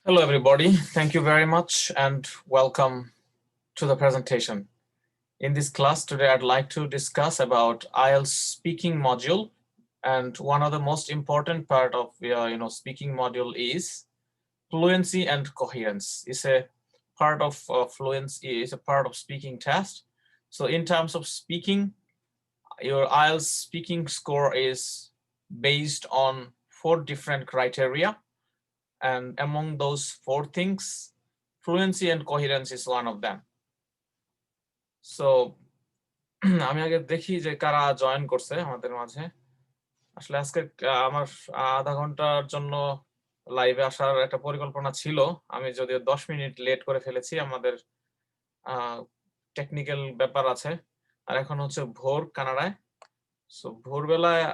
Hello, everybody. Thank you very much and welcome to the presentation. In this class today, I'd like to discuss about IELTS speaking module. And one of the most important part of speaking module is fluency and coherence. It's a part of fluency, is a part of speaking test. So in terms of speaking, your IELTS speaking score is based on 4 different criteria. And among those 4 things, fluency and coherence is one of them. So আমি আগে দেখি যে কারা join করছে আমাদের মাঝে। আসলে আজকে আমার আধা ঘন্টার জন্য লাইভে আসার একটা পরিকল্পনা ছিল। আমি যদিও 10 মিনিট লেট করে ফেলেছি, আমাদের টেকনিক্যাল ব্যাপার আছে। আর এখন হচ্ছে ভোর কানাডায়। সো ভোরবেলায়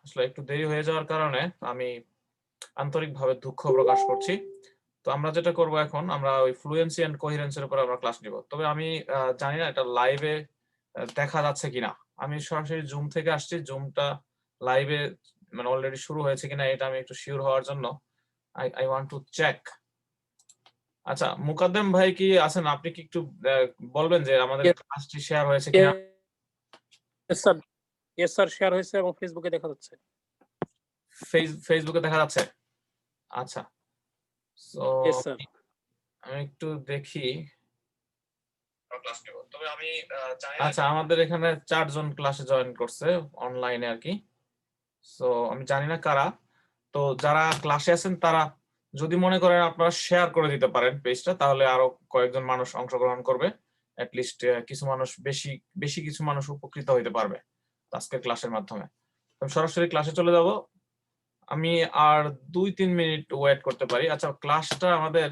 আসলে একটু দেরি হয়ে যাওয়ার কারণে আমি আন্তরিকভাবে দুঃখ প্রকাশ করছি। তো আমরা যেটা করব এখন, আমরা ওই ফ্লুয়েন্সি এন্ড কোহেরেন্সের উপর আমরা ক্লাস নিব। তবে আমি জানি না এটা লাইভে দেখা যাচ্ছে কিনা। আমি সরাসরি জুম থেকে আসছি, জুমটা লাইভে মানে অলরেডি শুরু হয়েছে কিনা এটা আমি একটু শিওর হওয়ার জন্য আই ওয়ান্ট টু চেক। আচ্ছা, মুকাদ্দেম ভাই কি আছেন? আপনি কি একটু বলবেন যে আমাদের ক্লাসটি শেয়ার হয়েছে কিনা? ইয়েস স্যার, শেয়ার হয়েছে এবং ফেসবুকে দেখা যাচ্ছে। ফেসবুকে দেখা যাচ্ছে? আচ্ছা, সো ইয়েস স্যার। আমি একটু দেখি ক্লাস নেব। তবে আমি আচ্ছা, আমাদের এখানে 4 জন ক্লাসে জয়েন করছে অনলাইনে আর কি। সো আমি জানি না কারা। তো যারা ক্লাসে আছেন তারা যদি মনে করেন আপনারা শেয়ার করে দিতে পারেন পেজটা, তাহলে আরো কয়েকজন মানুষ অংশগ্রহণ করবে। এট লিস্ট কিছু মানুষ বেশি কিছু মানুষ উপকৃত হইতে পারবে আজকের ক্লাসের মাধ্যমে। আমি সরাসরি ক্লাসে চলে যাব। আমি আর 2-3 মিনিট ওয়েট করতে পারি। আচ্ছা, ক্লাসটা আমাদের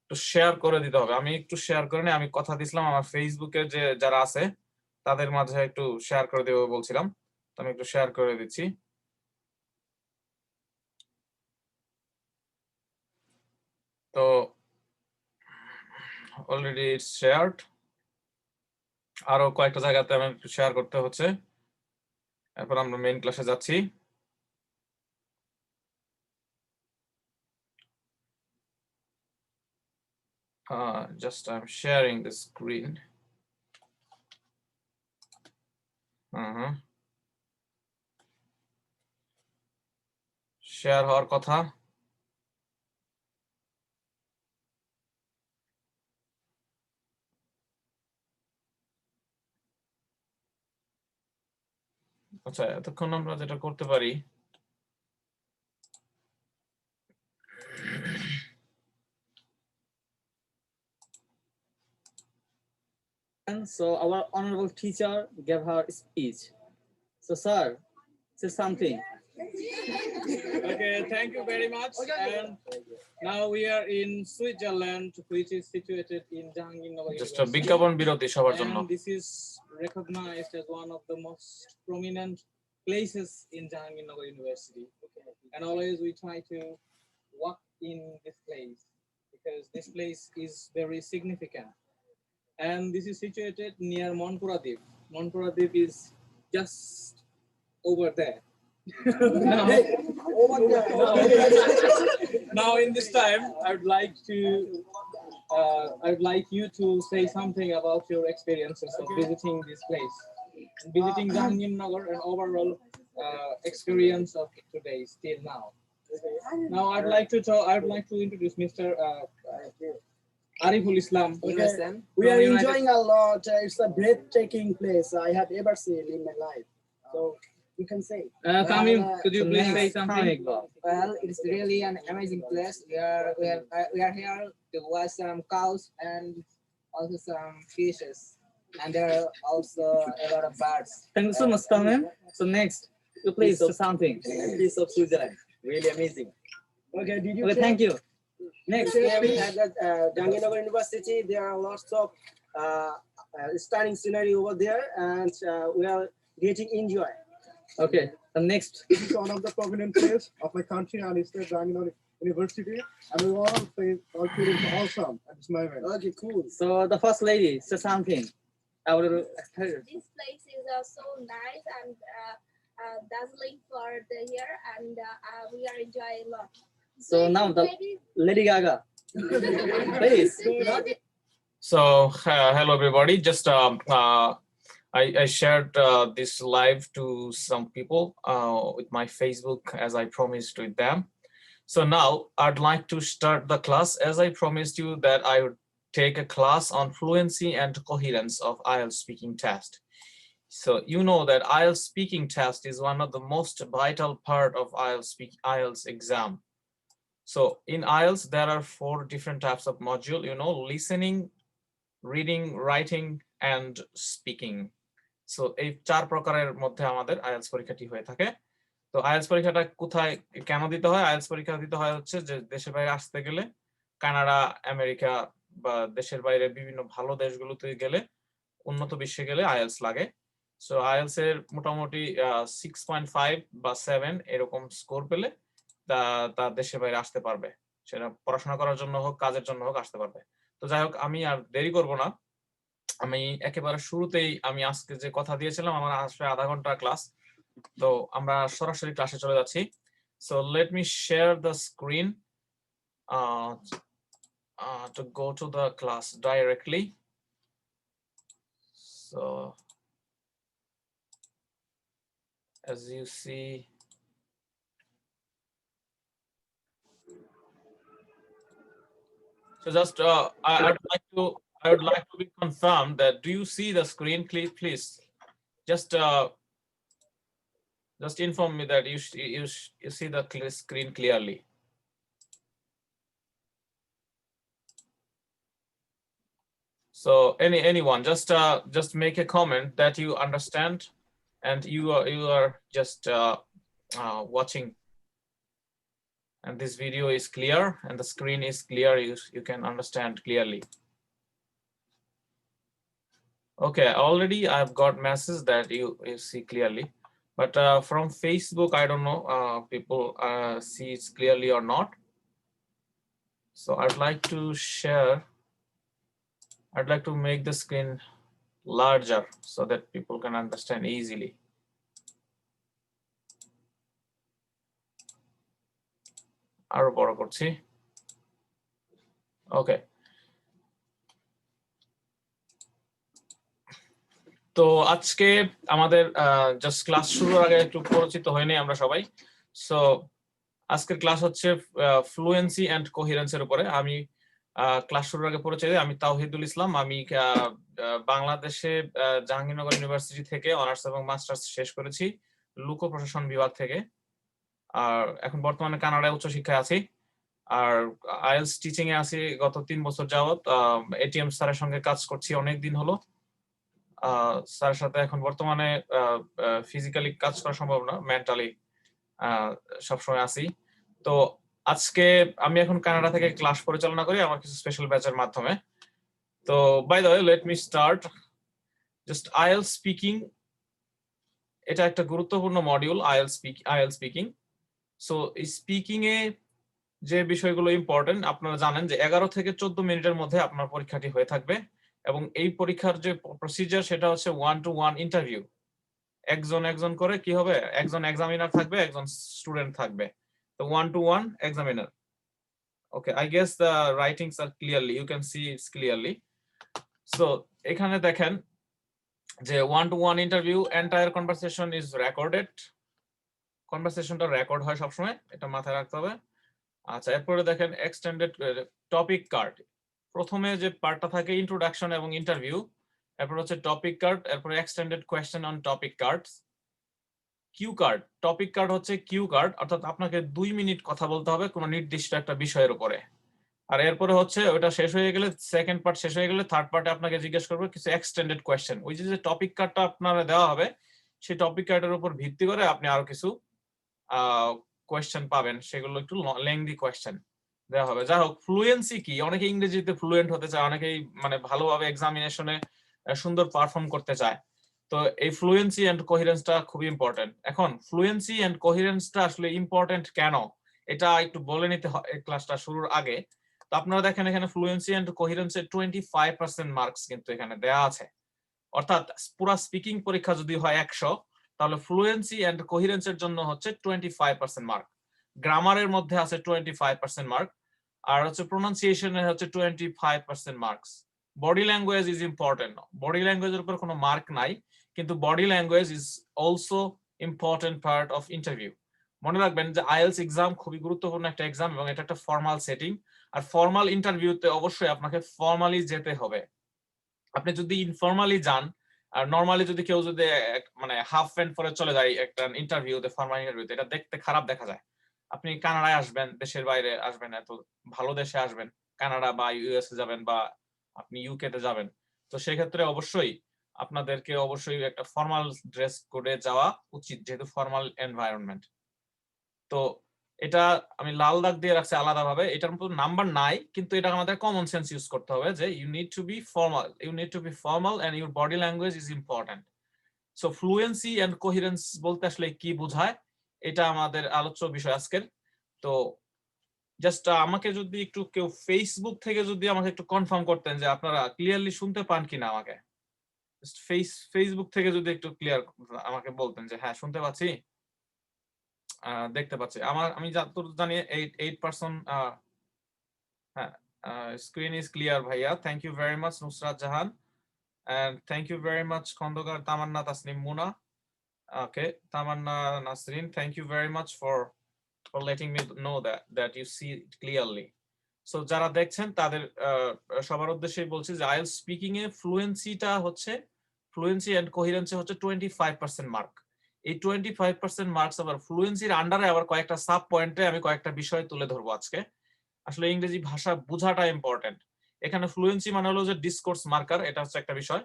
একটু শেয়ার করে দিতে হবে। আমি একটু শেয়ার করে নিই। আমি কথা দিছিলাম আমার ফেসবুকে যে যারা আছে তাদের মাঝে একটু শেয়ার করে দেব বলছিলাম। তো আমি একটু শেয়ার করে দিচ্ছি। তো অলরেডি ইটস শেয়ারড। আরো কয়েকটা জায়গাতে আমি একটু শেয়ার করতে হচ্ছে। এরপর আমরা মেইন ক্লাসে যাচ্ছি। Just I'm sharing the screen. Share হওয়ার কথা। আচ্ছা, এতক্ষণ আমরা যেটা করতে পারি, And so our honorable teacher gave her speech. So sir, say something. Okay, thank you very much. And now we are in Switzerland, which is situated in Jahangirnagar just University. বিজ্ঞাপন বিরতি সবার জন্য। And this is recognized as one of the most prominent places in Jahangirnagar University. And always we try to walk in this place because this place is very significant. And this is situated near Monpuradip. Monpuradip is just over there. Now in this time, I would like you to say something about your experiences of visiting this place, visiting Jahangirnagar, and overall experience of today till now. Now I'd like to introduce Mr. Ariful Islam. Okay. We are enjoying a lot. It's a breathtaking place I have ever seen in my life. So you can say. Tamim, could you please say something? Well, it's really an amazing place. We are here to watch some cows and also some fishes, and there are also a lot of birds. Thank you so much, Tamim. So next, you please say something. Piece of Switzerland, really amazing. Okay, did you? Okay, thank you. Next, here we have the Jahangirnagar University. There are lots of stunning scenery over there, and we are getting enjoy. Okay, the next. This is one of the prominent place of my country, and it's the Jahangirnagar University, and we all feeling awesome at this moment. Okay, cool. So the first lady, say something. I will. This place is so nice and dazzling for the year, and we are enjoying a lot. So now the Lady Gaga. Please. So hello everybody. Just I shared this live to some people with my Facebook as I promised with them. So now I'd like to start the class as I promised you that I would take a class on fluency and coherence of IELTS speaking test. So you know that IELTS speaking test is one of the most vital part of IELTS exam. So in IELTS there are 4 different types of module, you know, listening, reading, writing and speaking. So এই 4 প্রকারের মধ্যে আমাদের IELTS পরীক্ষাটি হয়ে থাকে। তো IELTS পরীক্ষাটা কোথায় কেন দিতে হয়? IELTS পরীক্ষা দিতে হয় হচ্ছে যে দেশের বাইরে আসতে গেলে কানাডা, আমেরিকা বা দেশের বাইরে বিভিন্ন ভালো দেশগুলোতে গেলে উন্নত বিশ্বে গেলে IELTS লাগে। সো IELTS এর মোটামুটি 6.5 বা 7 এরকম স্কোর পেলে তা দেশের বাইরে আসতে পারবে। সেটা পড়াশোনা করার জন্য হোক, কাজের জন্য হোক আসতে পারবে। তো যাই হোক, আমি আর দেরি করব না। আমি একেবারে শুরুতেই আমি আজকে যে কথা দিয়েছিলাম আমার আসলে আধা ঘন্টা ক্লাস, তো আমরা সরাসরি ক্লাসে চলে যাচ্ছি। So let me share the screen to go to the class directly. So as you see, so just I would like to be confirmed that do you see the screen, please? Just inform me that you see the screen clearly. So anyone just make a comment that you understand and you are just watching and this video is clear and the screen is clear, you can understand clearly. Okay, already I've got message that you see clearly, but from Facebook I don't know people see it clearly or not. So I'd like to make the screen larger so that people can understand easily. আরো বড় করছি। Okay. তো আজকে আমাদের just class শুরুর আগে একটু পরিচিত হয়নি আমরা সবাই। সো আজকের ক্লাস হচ্ছে ফ্লুয়েন্সি এন্ড কোহেরেন্সের উপরে। আমি ক্লাস শুরুর আগে পরিচয় দিই, আমি তাওহিদুল ইসলাম। আমি বাংলাদেশে জাহাঙ্গীরনগর ইউনিভার্সিটি থেকে অনার্স এবং মাস্টার্স শেষ করেছি লোক প্রশাসন বিভাগ থেকে। আর এখন বর্তমানে কানাডায় উচ্চশিক্ষায় আছি। আর আইএলটিএস টিচিং এ আছি গত 3 বছর যাবত। এটিএম স্যারের সঙ্গে কাজ করছি অনেক দিন হলো। স্যারের সাথে এখন বর্তমানে ফিজিক্যালি কাজ করা সম্ভব না, মেন্টালি সবসময় আছি। তো আজকে আমি এখন কানাডা থেকে ক্লাস পরিচালনা করি আমার কিছু স্পেশাল ব্যাচের মাধ্যমে। তো by the way let me start. Just IELTS speaking, এটা একটা গুরুত্বপূর্ণ মডিউল আইএলটিএস স্পিকিং। সো এই স্পিকিং এ যে বিষয়গুলো ইম্পর্টেন্ট আপনারা জানেন যে 11 থেকে 14 মিনিটের মধ্যে আপনার পরীক্ষাটি হয়ে থাকবে এবং এই পরীক্ষার যে প্রসিজার সেটা হচ্ছে 1-to-1 ইন্টারভিউ। একজন করে কি হবে, একজন এক্সামিনার থাকবে, একজন স্টুডেন্ট থাকবে। তো 1-to-1 examiner. Okay, I guess the writings are clearly, you can see it's clearly. So এখানে দেখেন যে 1-to-1 interview, entire conversation is recorded. কনভারসেশনটা রেকর্ড হয় সবসময়, এটা মাথায় রাখতে হবে। আচ্ছা, এরপরে দেখেন এক্সটেন্ডেড টপিক কার্ড। প্রথমে যে পার্টটা থাকে ইন্ট্রোডাকশন এবং ইন্টারভিউ, এরপর হচ্ছে টপিক কার্ড, এরপর extended question on topic cards. Cue card, topic card হচ্ছে কিউ কার্ড, অর্থাৎ আপনাকে 2 মিনিট কথা বলতে হবে কোনো নির্দিষ্ট একটা বিষয়ের উপরে। আর এরপরে হচ্ছে ওটা শেষ হয়ে গেলে, সেকেন্ড পার্ট শেষ হয়ে গেলে থার্ড পার্টে আপনাকে জিজ্ঞেস করবে কিছু এক্সটেন্ডেড কোয়েশ্চেন। ওই যে টপিক কার্ডটা আপনারা দেওয়া হবে সেই টপিক কার্ডের উপর ভিত্তি করে আপনি আরো কিছু কোয়েশ্চেন পাবেন, সেগুলো একটু লেংদি কোয়েশ্চেন দেওয়া হবে। যাই হোক, ফ্লুয়েন্সি কি, অনেকে ইংরেজিতে ফ্লুয়েন্ট হতে চায়, অনেকেই মানে ভালোভাবে এক্সামিনেশনে সুন্দর পারফর্ম করতে চায়। তো এই ফ্লুয়েন্সি এন্ড কোহেরেন্সটা খুবই ইম্পর্টেন্ট। এখন ফ্লুয়েন্সি এন্ড কোহেরেন্সটা আসলে ইম্পর্টেন্ট কেন এটা একটু বলে নিতে হয় এই ক্লাসটা শুরুর আগে। তো আপনারা দেখেন এখানে ফ্লুয়েন্সি এন্ড কোহেরেন্সের 25% মার্কস কিন্তু এখানে দেয়া আছে। অর্থাৎ পুরো স্পিকিং পরীক্ষা যদি হয় 100, তাহলে ফ্লুয়েন্সি এন্ড কোহেরেন্সের জন্য হচ্ছে 25% মার্ক। গ্রামারের মধ্যে আছে 25% মার্ক, আর হচ্ছে প্রোনাউন্সিয়েশনের হচ্ছে 25% marks. Body language is important. বডি ল্যাঙ্গুয়েজের উপর কোনো মার্ক নাই, কিন্তু body language is also important part of interview. মনে রাখবেন যে আইএলস এক্সাম খুবই গুরুত্বপূর্ণ একটা এক্সাম এবং এটা একটা ফর্মাল সেটিং। আর ফর্মাল ইন্টারভিউতে অবশ্যই আপনাকে ফর্মালি যেতে হবে। আপনি যদি ইনফর্মালি যান, আর নরমালি যদি কেউ যদি মানে হাফ প্যান্ট পরে চলে যায় একটা ইন্টারভিউতে, ফর্মাল ইন্টারভিউতে, এটা দেখতে খারাপ দেখা যায়। আপনি কানাডায় আসবেন, দেশের বাইরে আসবেন, এত ভালো দেশে আসবেন, কানাডা বা ইউএসএ যাবেন বা আপনি ইউকে তে যাবেন, তো সেক্ষেত্রে অবশ্যই আপনাদেরকে অবশ্যই একটা ফর্মাল ড্রেস কোডে যাওয়া উচিত, যেহেতু ফর্মাল এনভায়রনমেন্ট। তো এটা আমি লাল দাগ দিয়ে রাখছি আলাদাভাবে, এটার মতো নাম্বার নাই, কিন্তু এটা আমাদের কমন সেন্স ইউজ করতে হবে যে you need to be formal, and your body language is important. So fluency and coherence বলতে আসলে কি বোঝায়, এটা আমাদের আলোচ্য বিষয় আজকের। তো জাস্ট আমাকে যদি একটু কেউ ফেসবুক থেকে যদি আমাকে একটু কনফার্ম করতেন যে আপনারা ক্লিয়ারলি শুনতে পান কিনা, আমাকে ফেসবুক থেকে যদি একটু ক্লিয়ার আমাকে বলতেন যে হ্যাঁ শুনতে পাচ্ছি, দেখতে পাচ্ছি। আমি যতদূর জানি 8%। হ্যাঁ, স্ক্রিন ইজ ক্লিয়ার ভাইয়া, thank you very much Nusrat Jahan, and thank you very much Khandakar Tamanna Tasnim Muna. Okay, Tamanna Nasrin, thank you very much for letting me know that you see it clearly. So যারা দেখছেন তাদের সবার উদ্দেশ্যে বলছি যে আইএলটিএস স্পিকিং এ fluency and coherency হচ্ছে 25% mark. এই 25% মার্কস আবার ফ্লুয়েন্সির আন্ডারে আবার কয়েকটা সাব পয়েন্টে আমি কয়েকটা বিষয় তুলে ধরবো আজকে। আসলে ইংরেজি ভাষা বোঝাটা ইম্পর্টেন্ট। এখানে ফ্লুয়েন্সি মানে হলো যে ডিসকোর্স মার্কার, এটা হচ্ছে একটা বিষয়।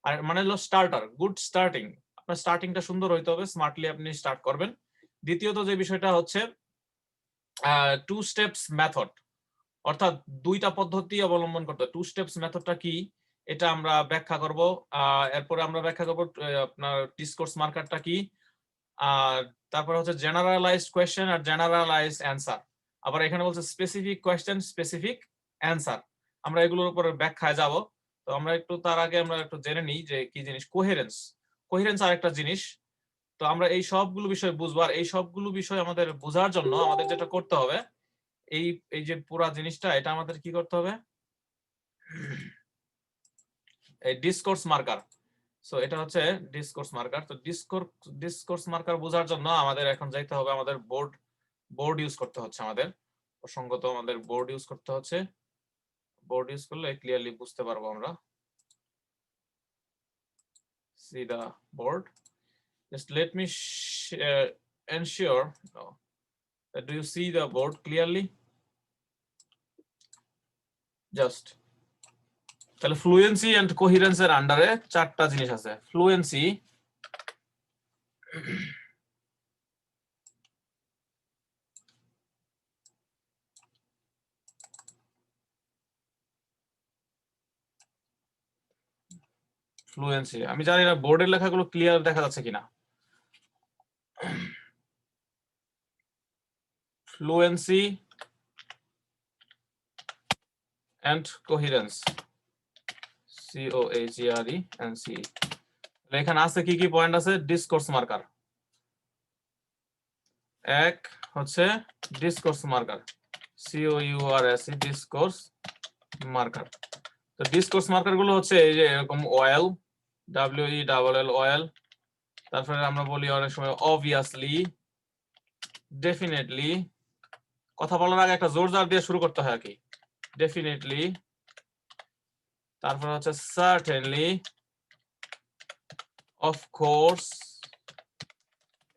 আর মানে হলো স্টার্টার, গুড স্টার্টিং। আপনার স্টার্টিংটা সুন্দর হইতে হবে, স্মার্টলি আপনি স্টার্ট করবেন। দ্বিতীয়ত যে বিষয়টা হচ্ছে টু স্টেপস মেথড, অর্থাৎ দুইটা পদ্ধতি অবলম্বন করতে। টু স্টেপস মেথডটা কি এটা আমরা ব্যাখ্যা করব। এরপরে আমরা ব্যাখ্যা করব আপনার ডিসকোর্স মার্কারটা কি। তারপরে হচ্ছে জেনারেলাইজড কোয়েশ্চেন আর জেনারেলাইজড অ্যান্সার। আবার এখানে বলছে স্পেসিফিক কোয়েশ্চেন, স্পেসিফিক অ্যান্সার। আমরা এগুলোর উপরে ব্যাখ্যায় যাব। তো আমরা একটু তার আগে আমরা একটু জেনে নিই যে কি জিনিস কোহেরেন্স। কোহেরেন্স আরেকটা জিনিস। তো আমরা এই সবগুলো বিষয় বুঝবো, আর এই সবগুলো বিষয় আমাদের বোঝার জন্য আমাদের যেটা করতে হবে, এই যে পুরা জিনিসটা, এটা আমাদের কি করতে হবে, এই ডিসকোর্স মার্কার। সো এটা হচ্ছে ডিসকোর্স মার্কার। তো ডিসকোর্স মার্কার বোঝার জন্য আমাদের এখন যাইতে হবে, আমাদের বোর্ড ইউজ করতে হচ্ছে, আমাদের প্রসঙ্গত আমাদের বোর্ড ইউজ করতে হচ্ছে। বোর্ড ইউজ করলে ক্লিয়ারলি বুঝতে পারবো আমরা। See the board. Just let me ensure. Do you see the board clearly? Just. তাহলে ফ্লুয়েন্সি এন্ড কোহেরেন্স এর আন্ডারে চারটা জিনিস আছে। ফ্লুয়েন্সি, আমি জানি না বোর্ডের লেখাগুলো ক্লিয়ার দেখা যাচ্ছে কিনা। Fluency and coherence, COHERENC। এখানে আছে কি কি পয়েন্ট আছে? Discourse marker. এক হচ্ছে discourse marker, COURS, discourse marker. তো ডিসকোর্স মার্কার গুলো হচ্ছে এই যে এরকম ওয়েল, WELL ওয়েল। তারপরে আমরা বলি অনেক সময় অবভিয়াসলি, ডেফিনেটলি। কথা বলার আগে একটা জোর জার দিয়ে শুরু করতে হয় আর কি। ডেফিনেটলি। তারপর হচ্ছে সার্টেনলি, অফ কোর্স,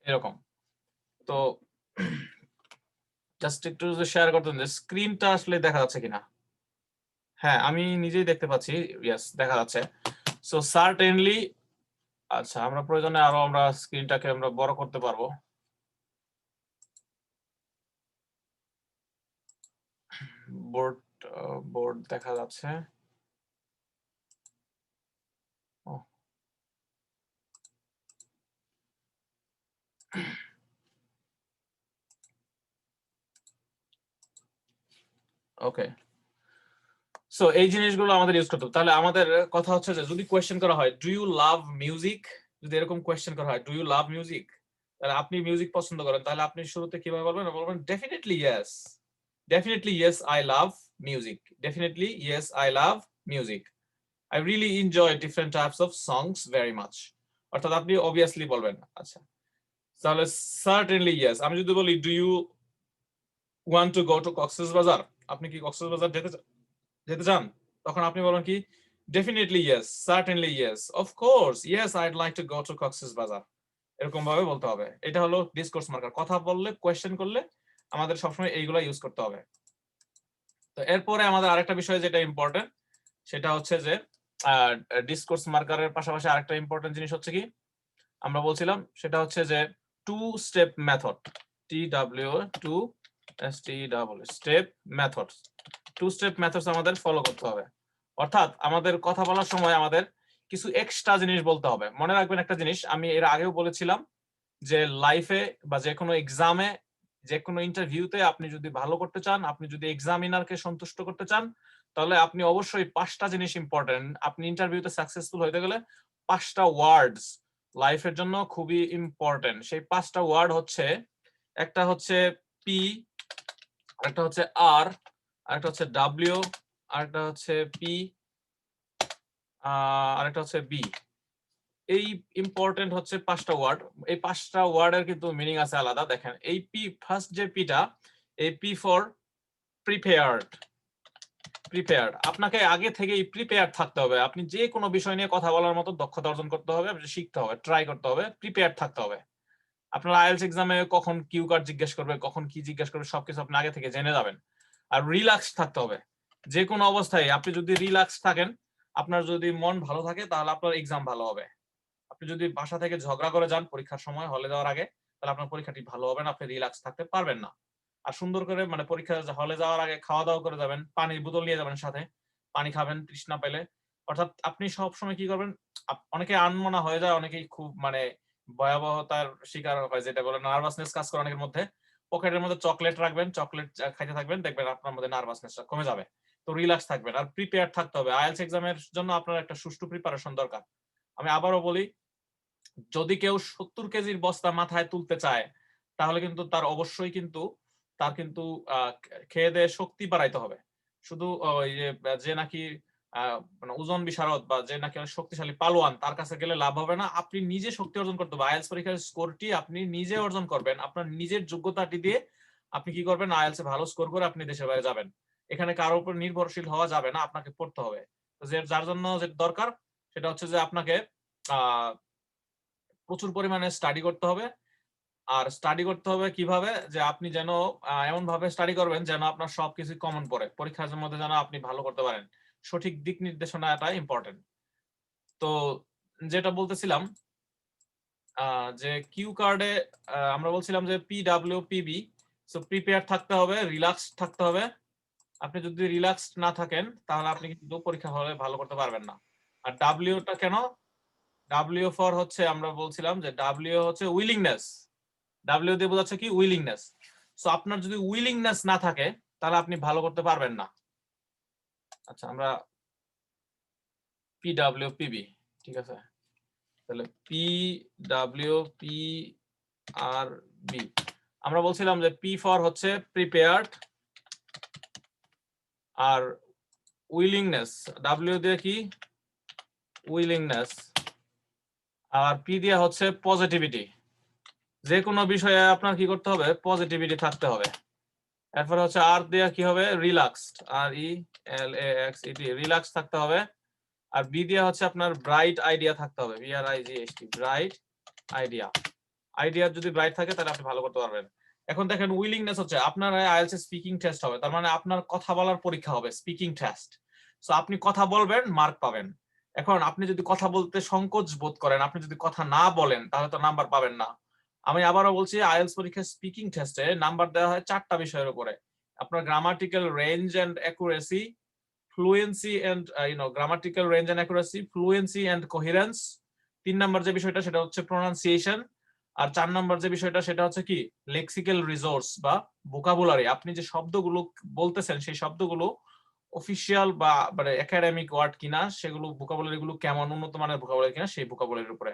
এরকম। তো জাস্ট একটু শেয়ার করতেন যে স্ক্রিনটা আসলে দেখা যাচ্ছে কিনা। হ্যাঁ, আমি নিজেই দেখতে পাচ্ছি, ইয়েস দেখা যাচ্ছে। So certainly. আচ্ছা, আমরা প্রয়োজনে আরো আমরা স্ক্রিনটাকে আমরা বড় করতে পারবো। বোর্ড দেখা যাচ্ছে। ওকে, সো এই জিনিসগুলো আমাদের ইউজ করতে হবে। তাহলে আমাদের কথা হচ্ছে যে যদি কোয়েশ্চেন করা হয় ডু ইউ লাভ মিউজিক, যদি এরকম কোয়েশ্চেন করা হয় ডু ইউ লাভ মিউজিক, তাহলে আপনি মিউজিক পছন্দ করেন, তাহলে আপনি শুরুতে কিভাবে বলবেন? বলবেন definitely yes, definitely yes I love music, definitely yes I love music, I really enjoy different types of songs very much. অর্থাৎ আপনি obviously বলবেন। আচ্ছা, তাহলে certainly yes, আমি যদি বলি do you want to go to Cox's Bazar, আপনি কি কক্সেস বাজার যেতে চান, তখন আপনি বলেন কি definitely yes, certainly yes, of course yes I'd like to go to Cox's Bazar, এরকম ভাবে বলতে হবে। এটা হলো ডিসকোর্স মার্কার। কথা বললে, কোয়েশ্চেন করলে আমাদের সবসময় এইগুলা ইউজ করতে হবে। তো এরপরে আমাদের আরেকটা বিষয় যেটা ইম্পর্টেন্ট, সেটা হচ্ছে যে ডিসকোর্স মার্কারের পাশাপাশি আরেকটা ইম্পর্টেন্ট জিনিস হচ্ছে কি আমরা বলছিলাম, সেটা হচ্ছে যে two step method, TW2 step method, two step methods আমাদের ফলো করতে হবে। অর্থাৎ আমাদের কথা বলার সময় আমাদের কিছু এক্সট্রা জিনিস বলতে হবে। মনে রাখবেন একটা জিনিস, আমি এর আগেও বলেছিলাম যে লাইফে বা যে কোনো এক্সামে, যে কোনো ইন্টারভিউতে আপনি যদি ভালো করতে চান, আপনি যদি এক্সামিনারকে সন্তুষ্ট করতে চান, তাহলে আপনি অবশ্যই 5টা জিনিস ইম্পর্টেন্ট। আপনি ইন্টারভিউতে সাকসেসফুল হতে গেলে 5টা ওয়ার্ডস লাইফের জন্য খুবই ইম্পর্টেন্ট। সেই 5টা ওয়ার্ড হচ্ছে, একটা হচ্ছে পি, আরেকটা হচ্ছে আর, আরেকটা হচ্ছে ডাব্লিউ, আরেকটা হচ্ছে পি, আরেকটা হচ্ছে বি। এই ইম্পর্টেন্ট হচ্ছে 5টা ওয়ার্ড। এই 5টা ওয়ার্ডের কিন্তু মিনিং আছে আলাদা। দেখেন এই পি, ফার্স্ট যে পিটা, এই পি ফর প্রিপেয়ার্ড। প্রিপেয়ার্ড, আপনাকে আগে থেকেই প্রিপেয়ার্ড থাকতে হবে। আপনি যে কোনো বিষয় নিয়ে কথা বলার মতো দক্ষতা অর্জন করতে হবে, শিখতে হবে, ট্রাই করতে হবে, প্রিপেয়ার্ড থাকতে হবে। আপনার আইএলটিএস এক্সামে কখন কিউ কার্ড জিজ্ঞেস করবে, কখন কি জিজ্ঞেস করবে, সবকিছু আপনি আগে থেকে জেনে যাবেন। আর রিল্যাক্স থাকতে হবে। যে কোনো অবস্থায় আপনি যদি রিল্যাক্স থাকেন, আপনার যদি মন ভালো থাকে, তাহলে আপনার এক্সাম ভালো হবে। আপনি যদি বাসা থেকে ঝগড়া করে যান পরীক্ষার সময় হলে যাওয়ার আগে, তাহলে আপনার পরীক্ষাটি ভালো হবে না, আপনি রিল্যাক্স থাকতে পারবেন না। আর সুন্দর করে মানে পরীক্ষা হলে যাওয়ার আগে খাওয়া দাওয়া করে যাবেন, পানির বোতল নিয়ে যাবেন সাথে, পানি খাবেন তৃষ্ণা পেলে। অর্থাৎ আপনি সব সময় কি করবেন, অনেকে আনমনা হয়ে যায়, অনেকেই খুব মানে ভয়াবহতার শিকার হয়, যেটা বলে নার্ভাসনেস কাজ করে অনেকের মধ্যে। পকেটের মধ্যে চকলেট রাখবেন, চকলেট খাইতে থাকবেন, দেখবেন আপনার মধ্যে নার্ভাসনেসটা কমে যাবে। তো রিল্যাক্স থাকবেন আর প্রিপেয়ার থাকতে হবে। আইএলটিএস এক্সামের জন্য আপনার একটা সুষ্ঠু প্রিপারেশন দরকার। আমি আবারও বলি, যদি কেউ 70 কেজির বস্তা মাথায় তুলতে চায়, তাহলে কিন্তু তার অবশ্যই কিন্তু তার কিন্তু খেয়ে দেয়ে শক্তি বাড়াইতে হবে। শুধু ওই যে নাকি মানে ওজন বিশারদ বা যে নাকি শক্তিশালী পালোয়ান, তার কাছে গেলে লাভ হবে না। আপনি নিজে শক্তি অর্জন করতে হবে। আইএলটিএস পরীক্ষার স্কোরটি আপনি নিজে অর্জন করবেন। আপনার নিজের যোগ্যতাটি দিয়ে আপনি কি করবেন, আইএলটিএস এ ভালো স্কোর করে আপনি দেশের বাইরে যাবেন। এখানে কারোর উপর নির্ভরশীল হওয়া যাবে না, আপনাকে পড়তে হবে। যার জন্য যেটা দরকার সেটা হচ্ছে যে আপনাকে প্রচুর পরিমাণে স্টাডি করতে হবে। আর স্টাডি করতে হবে কিভাবে, যে আপনি যেন এমন ভাবে স্টাডি করবেন যেন আপনার সবকিছু কমন পড়ে, পরীক্ষার মধ্যে যেন আপনি ভালো করতে পারেন। সঠিক দিক নির্দেশনাটা ইম্পর্টেন্ট। তো যেটা বলতেছিলাম, যে কিউ কার্ডে আমরা বলছিলাম যে PWPB, সো প্রিপেয়ার থাকতে হবে, রিল্যাক্স থাকতে হবে। আপনি যদি রিল্যাক্সড না থাকেন, তাহলে আপনি কিন্তু পরীক্ষা হলে ভালো করতে পারবেন না। আর ডাব্লিউটা কেন, ডাব্লিউ ফর হচ্ছে আমরা বলছিলাম যে ডাব্লিউ হচ্ছে উইলিংনেস। ডাব্লিউ দিয়ে বোঝাচ্ছে কি উইলিংনেস। সো আপনার যদি উইলিংনেস না থাকে, তাহলে আপনি ভালো করতে পারবেন না। আচ্ছা, আমরা PWPB, ঠিক আছে, তাহলে PWPRB আমরা বলছিলাম যে পি ফর হচ্ছে প্রিপেয়ার্ড, আর উইলিংনেস, ডাব্লিউ দিয়ে কি উইলিংনেস, আর পি দিয়ে হচ্ছে পজিটিভিটি। যে কোনো বিষয়ে আপনার কি করতে হবে, পজিটিভিটি থাকতে হবে। এরপর হচ্ছে আর দিয়ে কি হবে, রিল্যাক্সড, RELAXED, রিল্যাক্স থাকতে হবে। আর বি দিয়ে হচ্ছে আপনার ব্রাইট আইডিয়া থাকতে হবে, BRIGHT, ব্রাইট আইডিয়া। আইডিয়া যদি ব্রাইট থাকে তাহলে আপনি ভালো করতে পারবেন। এখন দেখেন উইলিংনেস হচ্ছে আপনার আইএলটিএস স্পিকিং টেস্ট হবে, তার মানে আপনার কথা বলার পরীক্ষা হবে, স্পিকিং টেস্ট। সো আপনি কথা বলবেন, মার্ক পাবেন। এখন আপনি যদি কথা বলতে সংকোচ বোধ করেন, আপনি যদি কথা না বলেন, তাহলে তো নাম্বার পাবেন না। আমি আবারও বলছি, আইএলটিএস পরীক্ষার স্পিকিং টেস্টে নাম্বার দেওয়া হয় 4টা বিষয়ের উপরে। আপনার grammatical range and accuracy, fluency and grammatical range and accuracy, fluency and coherence. 3 number যে বিষয়টা সেটা হচ্ছে প্রোনাউন্সিয়েশন। আর 4 নাম্বার যে বিষয়টা সেটা হচ্ছে কি লেক্সিক্যাল রিসোর্স বা ভোকাবুলারি। আপনি যে শব্দগুলো বলতেছেন সেই শব্দগুলো অফিসিয়াল বা মানে একাডেমিক ওয়ার্ড কিনা, সেগুলো ভোকাবুলারি গুলো কেমন উন্নত মানের ভোকাবুলারি কিনা, সেই ভোকাবুলারির উপরে।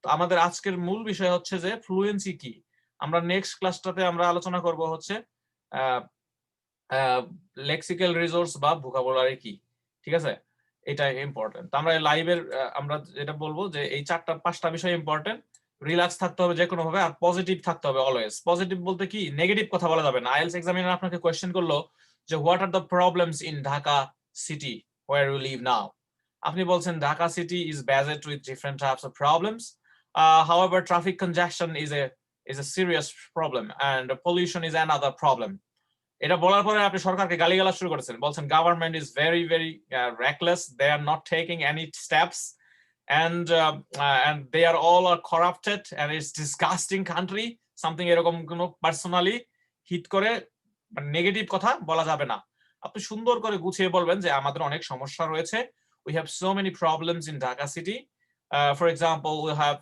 তো আমাদের আজকের মূল বিষয় হচ্ছে যে ফ্লুয়েন্সি কি। আমরা নেক্সট ক্লাসটাতে আমরা আলোচনা করব হচ্ছে লেক্সিক্যাল রিসোর্স বা ভোকাবুলারি কি, ঠিক আছে, এটা ইম্পর্টেন্ট। তো আমরা লাইভের আমরা যেটা বলবো যে এই 4-5টা বিষয় ইম্পর্টেন্ট। রিল্যাক্স থাকতে হবে যে কোনো ভাবে, আর পজিটিভ থাকতে হবে অলওয়েজ। পজিটিভ বলতে কি, নেগেটিভ কথা বলা যাবে না। আইএলটিএস এক্সামিনার আপনাকে কোয়েশ্চেন করলো যে what are the problems in Dhaka city where you live now. আপনি বলছেন Dhaka city is based with different types of problems, however traffic congestion is a serious problem and pollution is another problem. এটা বলার পরে আপনি সরকারকে গালিগালাজ শুরু করেছেন, বলছেন government is very very reckless, they are not taking any steps and they are all corrupted and it's disgusting country, something এরকম কোনো পার্সোনালি হিট করে নেগেটিভ কথা বলা যাবে না। আপনি সুন্দর করে গুছিয়ে বলবেন যে আমাদের অনেক সমস্যা রয়েছে, we have so many problems in Dhaka city. For example, we have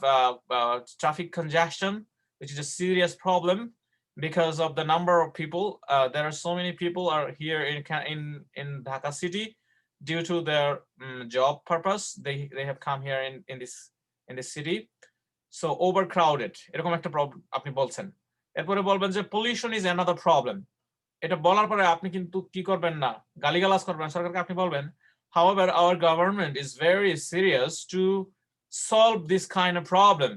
traffic congestion, which is a serious problem because of the number of people. There are so many people are here in Dhaka city due to their job purpose. They have come here in this city, so overcrowded এরকম একটা problem আপনি বলছেন। এরপরে বলবেন যে pollution is another problem. এটা বলার পরে আপনি কিন্তু কি করবেন না, গালিগালাজ করবেন সরকারকে। আপনি বলবেন however our government is very serious to solve this kind of problem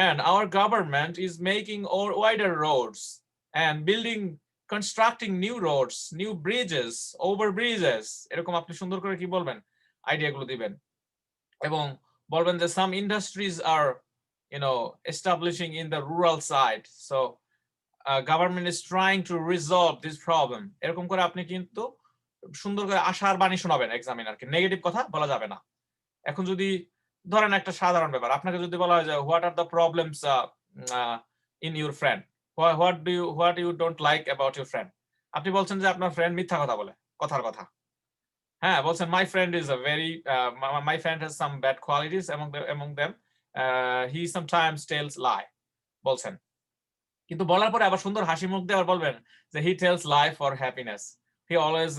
and our government is making wider roads and constructing new roads, new bridges, over bridges. এরকম আপনি সুন্দর করে কি বলবেন, আইডিয়াগুলো দিবেন। এবং বলবেন যে some industries are establishing in the rural side, so government is trying to resolve this problem. এরকম করে আপনি কিন্তু সুন্দর করে আশার বাণী শোনাবেন এক্সামিনারকে, নেগেটিভ কথা বলা যাবে না। এখন যদি ধরেন একটা সাধারণ ব্যাপার, আপনাকে যদি বলা হয় যে what are the problems in your friend, what you don't like about your friend, আপনি বলছেন যে আপনার ফ্রেন্ড মিথ্যা কথা বলে, কথার কথা। হ্যাঁ, বলছেন my friend is a very my friend has some bad qualities among them, he sometimes tells lie বলছেন। কিন্তু বলার পরে আবার সুন্দর হাসি মুখ দিয়ে আবার বলবেন যে he tells lie for happiness, he always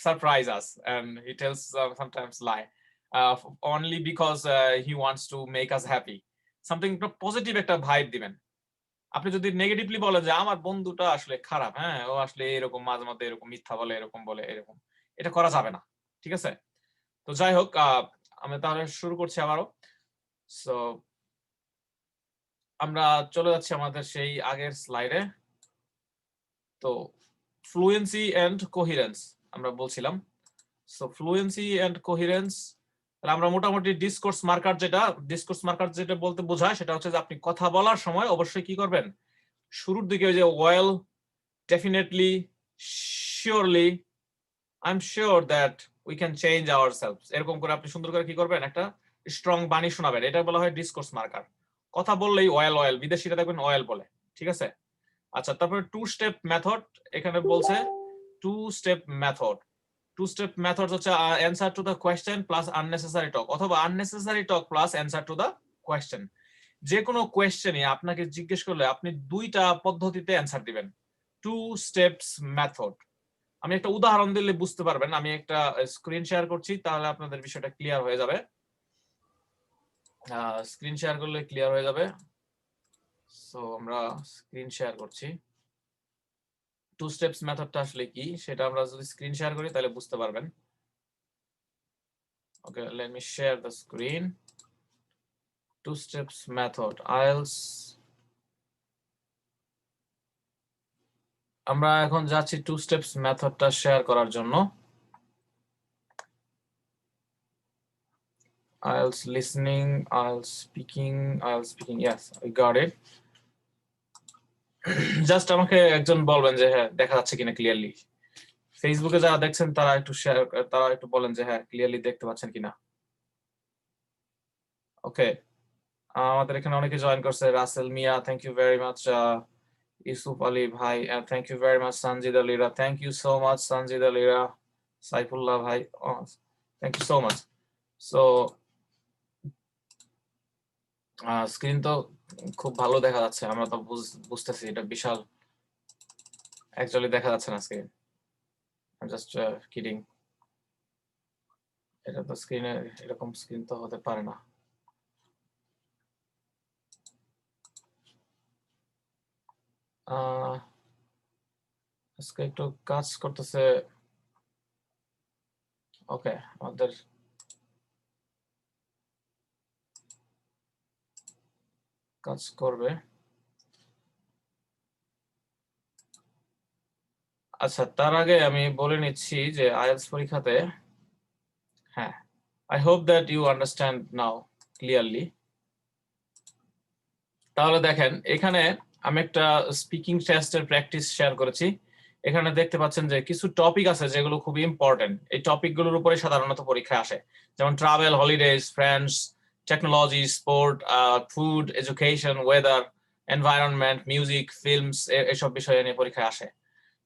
surprise us and he tells sometimes lie only because he wants to make us happy. something positive একটা ভাইব দিবেন। আপনি যদি নেগেটিভলি বলেন যে আমার বন্ধুটা আসলে খারাপ, হ্যাঁ ও আসলে এরকম মাঝে মধ্যে এরকম মিথ্যা বলে, এরকম বলে, এরকম, এটা করা যাবে না, ঠিক আছে। তো যাই হোক, আমি তাহলে শুরু করছি আবারও। সো আমরা চলে যাচ্ছি আমাদের সেই আগের স্লাইডে। তো ফ্লুয়েন্সি এন্ড কোহিরেন্স আমরা বলছিলাম। সো ফ্লুয়েন্সি এন্ড কোহিরেন্স, আমরা মোটামুটি ডিসকোর্স মার্কার যেটা বলতে বোঝায় সেটা হচ্ছে যে আপনি কথা বলার সময় অবশ্যই কি করবেন, শুরুর দিকে ওই যে well, definitely, surely, I am sure that we can change ourselves, এরকম করে আপনি সুন্দর করে কি করবেন, একটা স্ট্রং বাণী শোনাবেন। এটা বলা হয় ডিসকোর্স মার্কার। কথা বললেই ওয়েল, বিদেশিরা দেখবেন ওয়েল বলে, ঠিক আছে। আচ্ছা, তারপরে টু স্টেপ মেথড এখানে বলছে, টু স্টেপ মেথড হচ্ছে answer to the question plus unnecessary talk, অথবা unnecessary talk plus answer to the question. যে কোনো কোয়েশ্চেনে আপনাকে জিজ্ঞেস করলে আপনি দুইটা পদ্ধতিতে অ্যান্সার দিবেন, টু স্টেপস মেথড। আমি একটা উদাহরণ দিলে বুঝতে পারবেন। আমি একটা স্ক্রিন শেয়ার করছি, তাহলে আপনাদের বিষয়টা ক্লিয়ার হয়ে যাবে। স্ক্রিন শেয়ার করলে ক্লিয়ার হয়ে যাবে। সো আমরা স্ক্রিন শেয়ার করছি। টু স্টেপস মেথডটা আসলে কি সেটা আমরা যদি স্ক্রিন শেয়ার করি তাহলে বুঝতে পারবেন। Okay, let me share the screen. Two steps method IELTS, আমরা এখন যাচ্ছি টু স্টেপস মেথডটা শেয়ার করার জন্য। IELTS listening, IELTS speaking, yes, I got it. Just আমাকে একজন বলবেন যে হ্যাঁ দেখা যাচ্ছে কিনা ক্লিয়ারলি। ফেসবুকে যারা দেখছেন তারা একটু বলেন যে হ্যাঁ ক্লিয়ারলি দেখতে পাচ্ছেন কিনা। ওকে, আমাদের এখানে অনেকে জয়েন করছে। Rasel Mia, thank you very much. Yusuf Ali ভাই, thank you very much. Sanjid আলীরা, thank you so much. Sanjid আলীরা, সাইফুল্লাহ ভাই, thank you so much. So screen তো খুব ভালো দেখা যাচ্ছে, আমরা তো বুঝতেছি এটা বিশাল অ্যাকচুয়ালি দেখা যাচ্ছে না স্ক্রিন। জাস্ট কিডিং, এটা তো স্ক্রিনে এরকম স্ক্রিন তো হতে পারে না। আজকে একটু কাজ করতেছে। ওকে, আমাদের কাজ করবে। আচ্ছা, তার আগে আমি বলে নিচ্ছি যে আইএলটিএস পরীক্ষাতে, হ্যাঁ, I hope that you understand now clearly. তাহলে দেখেন, এখানে আমি একটা স্পিকিং টেস্টের প্র্যাকটিস শেয়ার করেছি। এখানে দেখতে পাচ্ছেন যে কিছু টপিক আছে যেগুলো খুব ইম্পর্টেন্ট। এই টপিকগুলোর উপরে সাধারণত পরীক্ষায় আসে, যেমন travel, holidays, friends, technology, sport, food, education, weather, environment, music, films, এসব বিষয় নিয়ে পরীক্ষায় আসে।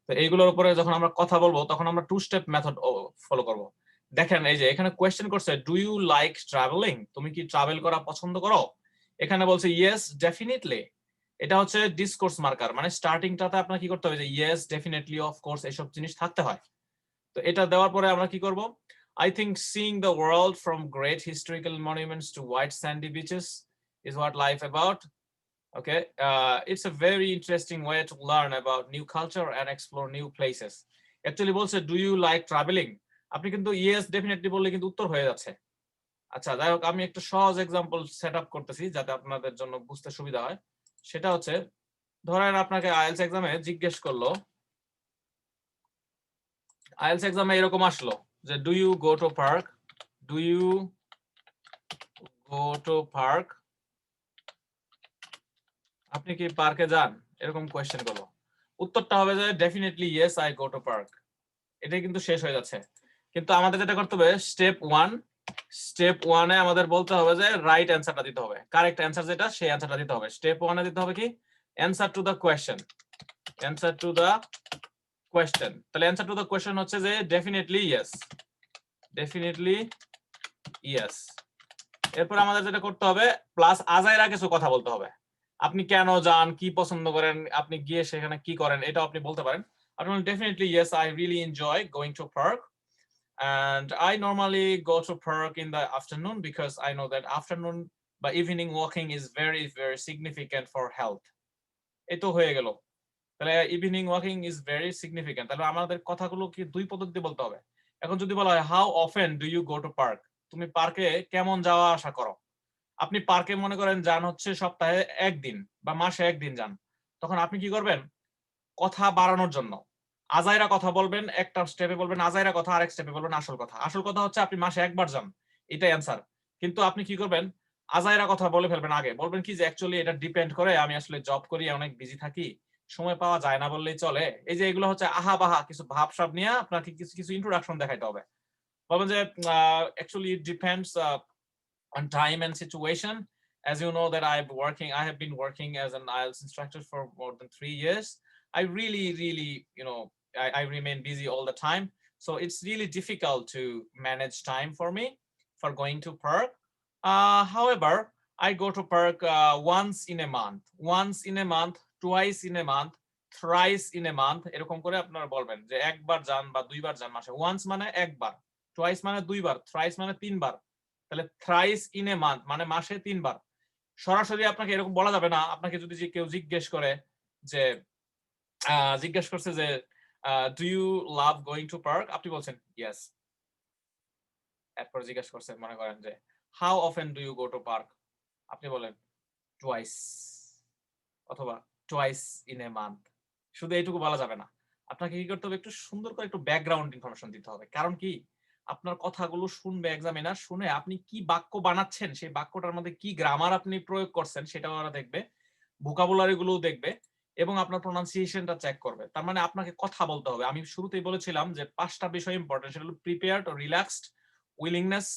তো এইগুলোর উপরে যখন আমরা কথা বলবো তখন আমরা 2 স্টেপ মেথড ফলো করব। দেখেন, এই যে এখানে কোয়েশ্চেন করছে, ডু ইউ লাইক ট্রাভেলিং? তুমি কি ট্রাভেল করা পছন্দ করো? এখানে বলছে ইয়েস ডেফিনেটলি। এটা হচ্ছে ডিসকোর্স মার্কার, মানে স্টার্টিংটাতে আপনার কি করতে হবে, যে ইয়েস ডেফিনেটলি, অফ কোর্স, এসব জিনিস থাকতে হয়। তো এটা দেওয়ার পরে আমরা কি করব, I think seeing the world from great historical monuments to white sandy beaches is what life about. Okay, it's a very interesting way to learn about new culture and explore new places. Actually বলছে, do you like traveling? আপনি কিন্তু yes definitely বললে কিন্তু উত্তর হয়ে যাচ্ছে। আচ্ছা, যাই হোক, আমি একটা সহজ এক্সাম্পল সেট আপ করতেছি যাতে আপনাদের জন্য বুঝতে সুবিধা হয়। সেটা হচ্ছে, ধরেন আপনাকে আইএলটিএস এক্সামে জিজ্ঞেস করলো, আইএলটিএস এক্সামে এরকম আসলো যে do you go to park, do you go to park, আপনি কি পার্কে যান, এরকম কোয়েশ্চেন করলো। উত্তরটা হবে যে definitely yes I go to park. এটাই কিন্তু শেষ হয়ে যাচ্ছে। কিন্তু আমাদের যেটা করতে হবে, স্টেপ 1 এ আমাদের বলতে হবে যে রাইট অ্যান্সারটা দিতে হবে, কারেক্ট অ্যান্সার যেটা সেই অ্যান্সারটা দিতে হবে। স্টেপ 1 এ দিতে হবে কি, answer to the question, answer to the question. তাহলে অ্যান্সার টু দ্য কোয়েশ্চেন হচ্ছে যে ডেফিনেটলি ইয়েস, ডেফিনেটলি ইয়েস। এরপর আমাদের যেটা করতে হবে, প্লাস আজাইরা কিছু কথা বলতে হবে। আপনি কেন যান, কি পছন্দ করেন, আপনি গিয়ে সেখানে কি করেন, এটা আপনি বলতে পারেন। আপনি definitely yes, I really enjoy going to park, and I normally go to park in the afternoon because I know that afternoon বা evening walking is very very significant for health. এতো হয়ে গেল। তাহলে evening walking is very significant. তাহলে আমাদের কথাগুলো কি 2 পদ্ধতিতে বলতে হবে। এখন যদি বলা হয় how often do you go to park, তুমি পার্কে কেমন যাওয়া আসা করো। আপনি পার্কে মনে করেন যান হচ্ছে সপ্তাহে 1 দিন বা মাসে 1 দিন যান, তখন আপনি কি করবেন, কথা বাড়ানোর জন্য আজাইরা কথা বলবেন, একটা স্টেপে বলবেন আজাইরা কথা, আরেক স্টেপে বলবেন আসল কথা। আসল কথা হচ্ছে আপনি মাসে 1 বার যান, এটাই অ্যান্সার। কিন্তু আপনি কি করবেন, আজাইরা কথা বলে ফেলবেন আগে, বলবেন কি যে অ্যাকচুয়ালি এটা ডিপেন্ড করে, আমি আসলে জব করি, অনেক বিজি থাকি, সময় পাওয়া যায় না বললেই চলে। এই যে এগুলো হচ্ছে আহা বাহা কিছু ভাবসাব নিয়ে আপনাকে কিছু কিছু ইন্ট্রোডাকশন দেখাইতে হবে। বলবেন যে actually it depends on time and situation. As you know that I have been working as an IELTS instructor for more than 3 years. I really, you know, I remain busy all the time. So it's really difficult to manage time for me for going to park. However, I go to park once in a month, twice in a month, thrice in a month. এরকম করে আপনারা বলবেন যে একবার যান বা 2 বার যান মাসে। once মানে একবার, twice মানে 2 বার, thrice মানে 3 বার। তাহলে thrice in a month মানে মাসে 3 বার। সরাসরি আপনাকে এরকম বলা যাবে না। আপনাকে যদি কেউ জিজ্ঞেস করে যে জিজ্ঞেস করছে যে do you love going to park, আপনি বলছেন ইয়েস। এরপর জিজ্ঞেস করছেন মনে করেন যে how often do you go to park, আপনি বলেন টুয়াইস অথবা টুয়াইস ইন এ মান্থ। শুধু এইটুকু বলা যাবে না, আপনাকে কি করতে হবে, একটু সুন্দর করে একটু ব্যাকগ্রাউন্ড ইনফরমেশন দিতে হবে। কারণ কি, আপনার কথাগুলো শুনবে এক্সামিনার, শুনে আপনি কি বাক্য বানাচ্ছেন, সেই বাক্যটার মধ্যে কি গ্রামার আপনি প্রয়োগ করছেন সেটাও ওরা দেখবে, ভোকাবুলারি গুলোও দেখবে এবং আপনার প্রোনাউন্সিয়েশনটা চেক করবে। তার মানে আপনাকে কথা বলতে হবে। আমি শুরুতেই বলেছিলাম যে 5টা বিষয় ইম্পর্টেন্ট, সেটা হলো প্রিপেয়ার্ড, রিল্যাক্সড, উইলিংনেস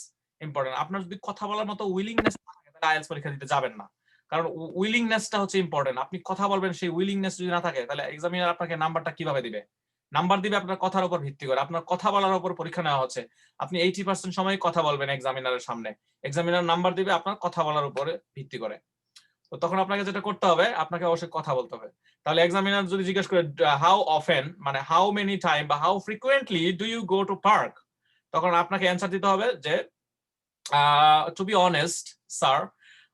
ইম্পর্টেন্ট। আপনার যদি কথা বলার মতো উইলিংনেস না থাকে তাহলে আইএলটিএস পরীক্ষা দিতে যাবেন না, কারণ উইলিংনেসটা হচ্ছে ইম্পর্টেন্ট। আপনি কথা বলবেন, সেই উইলিংনেস যদি না থাকে তাহলে এক্সামিনার আপনাকে নাম্বারটা কিভাবে দিবে? নাম্বার দিবে আপনার কথার উপর ভিত্তি করে, আপনার কথা বলার উপর পরীক্ষা নেওয়া হচ্ছে। আপনি 80% সময় কথা বলবেন এক্সামিনারের সামনে, এক্সামিনার নাম্বার দিবে আপনার কথা বলার উপরে ভিত্তি করে। তো তখন আপনাকে যেটা করতে হবে, আপনাকে অবশ্যই কথা বলতে হবে। তাহলে এক্সামিনার যদি জিজ্ঞেস করে হাউ অফেন মানে হাউ মেনি টাইম বা how frequently do you go to park, তখন আপনাকে অ্যান্সার দিতে হবে যে to be honest sir,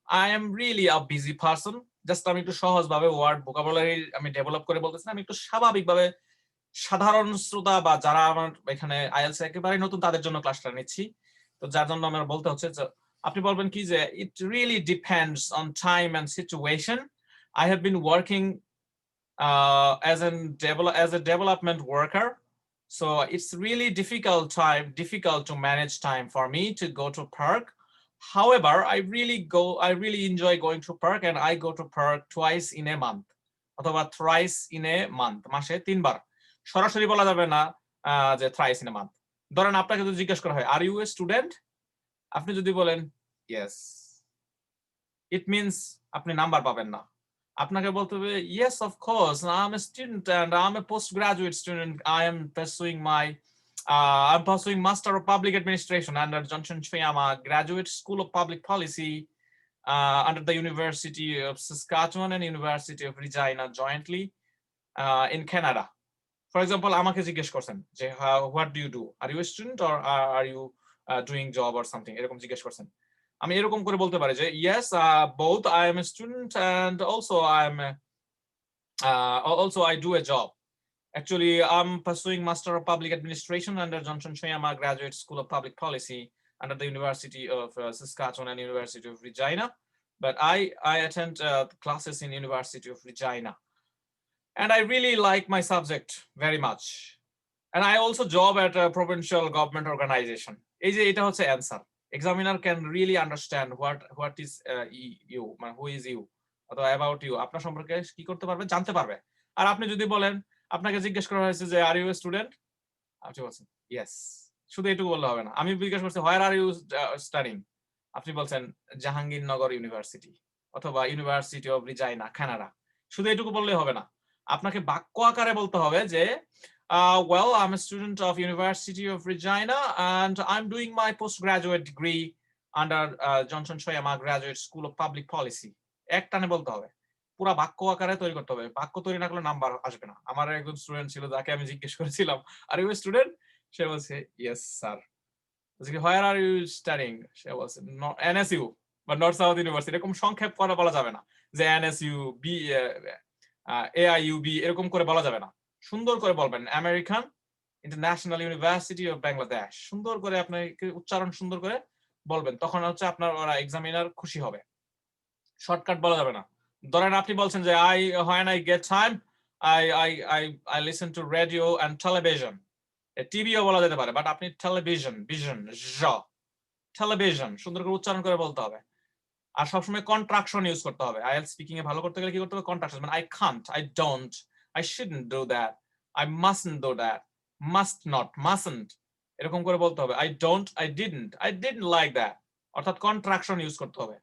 I am really a busy person just আমি একটু সহজভাবে ওয়ার্ড ভোকাবুলারি আমি ডেভেলপ করে বলতেছি না, আমি একটু স্বাভাবিকভাবে সাধারণ শ্রোতা বা যারা আমার এখানে আইএলস একেবারে নতুন তাদের জন্য ক্লাসটা নিচ্ছি, তো যার জন্য আমার বলতে হচ্ছে যে আপনি বলবেন কি যে it really depends on time and situation. I have been working as a development worker, so it's really difficult to manage time for me to go to park. However, I really enjoy going to park, and I go to park twice in a month অথবা thrice in a month, মাসে 3 বার। সরাসরি বলা যাবে না যে thrice in a month। ধরেন আপনাকে যদি জিজ্ঞেস করা হয় আর ইউ এ স্টুডেন্ট, আপনি যদি বলেন ইয়েস, ইট মিনস আপনি নাম্বার পাবেন না। আপনাকে বলতে হবে yes of course I'm a student and I'm a postgraduate student, I'm pursuing Master of Public Administration under Johnson Choyama Graduate School of Public Policy under the University of Saskatchewan and University of Regina jointly in Canada. For example, আমাকে জিজ্ঞেস করছেন যে what do you do, are you a student or are you doing job or something, এরকম জিজ্ঞেস করছেন। আমি এরকম করে বলতে পারি যে yes, both I am a student and also I do a job. Actually, I'm pursuing Master of Public Administration under Johnson Choyama Graduate School of Public Policy under the University of Saskatchewan and University of Regina. But I attend classes in University of Regina, and I really like my subject very much. And I also job at a provincial government organization. এই যে এটা হচ্ছে answer. Examiner can really understand what is you, who is you, অথবা about you, আপনার সম্পর্কে কি করতে পারবে, জানতে পারবে। আর আপনি যদি বলেন, আপনাকে জিজ্ঞেস করা হয়েছে যে আর ইউ এ স্টুডেন্ট, আপনি বলছেন ইয়েস, শুধু এটুকু বললে হবে না। আমি জিজ্ঞেস করছি হোয়ার আর ইউ স্টাডিং, আপনি বলছেন জাহাঙ্গীরনগর ইউনিভার্সিটি অথবা ইউনিভার্সিটি অফ রিজাইনা কানাডা, শুধু এটুকু বললেই হবে না, আপনাকে বাক্য আকারে বলতে হবে যে well, I'm a student of University of Regina and I'm doing my postgraduate degree under Johnson Choyama Graduate School of Public Policy. একটানে বলতে হবে, পুরো বাক্য আকারে তৈরি করতে হবে। বাক্য তৈরি না করলে নাম্বার আসবে না। আমার একজন স্টুডেন্ট ছিল যাকে আমি জিজ্ঞেস করেছিলাম আর ইউ স্টুডেন্ট, সে বলছে yes sir. Where are you studying, সে বলছে NSU বা নর্থ সাউথ ইউনিভার্সিটি। এরকম সংক্ষেপ করে বলা যাবে না যে NSU বি AIUB এরকম করে বলা যাবে না। সুন্দর করে বলবেন American international university of Bangladesh, সুন্দর করে আপনাকে উচ্চারণ সুন্দর করে বলবেন, তখন হচ্ছে আপনার ওরা এক্সামিনার খুশি হবে। শর্টকাট বলা যাবে না। ধরেন আপনি বলছেন যে when I get time I listen to radio and television, টিভিও বলা যেতে পারে, বাট আপনি টেলিভিশন সুন্দর করে উচ্চারণ করে বলতে হবে। আর সবসময় কন্ট্রাকশন ইউজ করতে হবে। আইএলটিএস স্পিকিং এ ভালো করতে গেলে কি করতে হবে, কন্ট্রাকশন, মানে I can't, I don't, I shouldn't do that, I mustn't do that, must not, mustn't, এরকম করে বলতে হবে। I don't, I didn't like that, অর্থাৎ কন্ট্রাকশন ইউজ করতে হবে।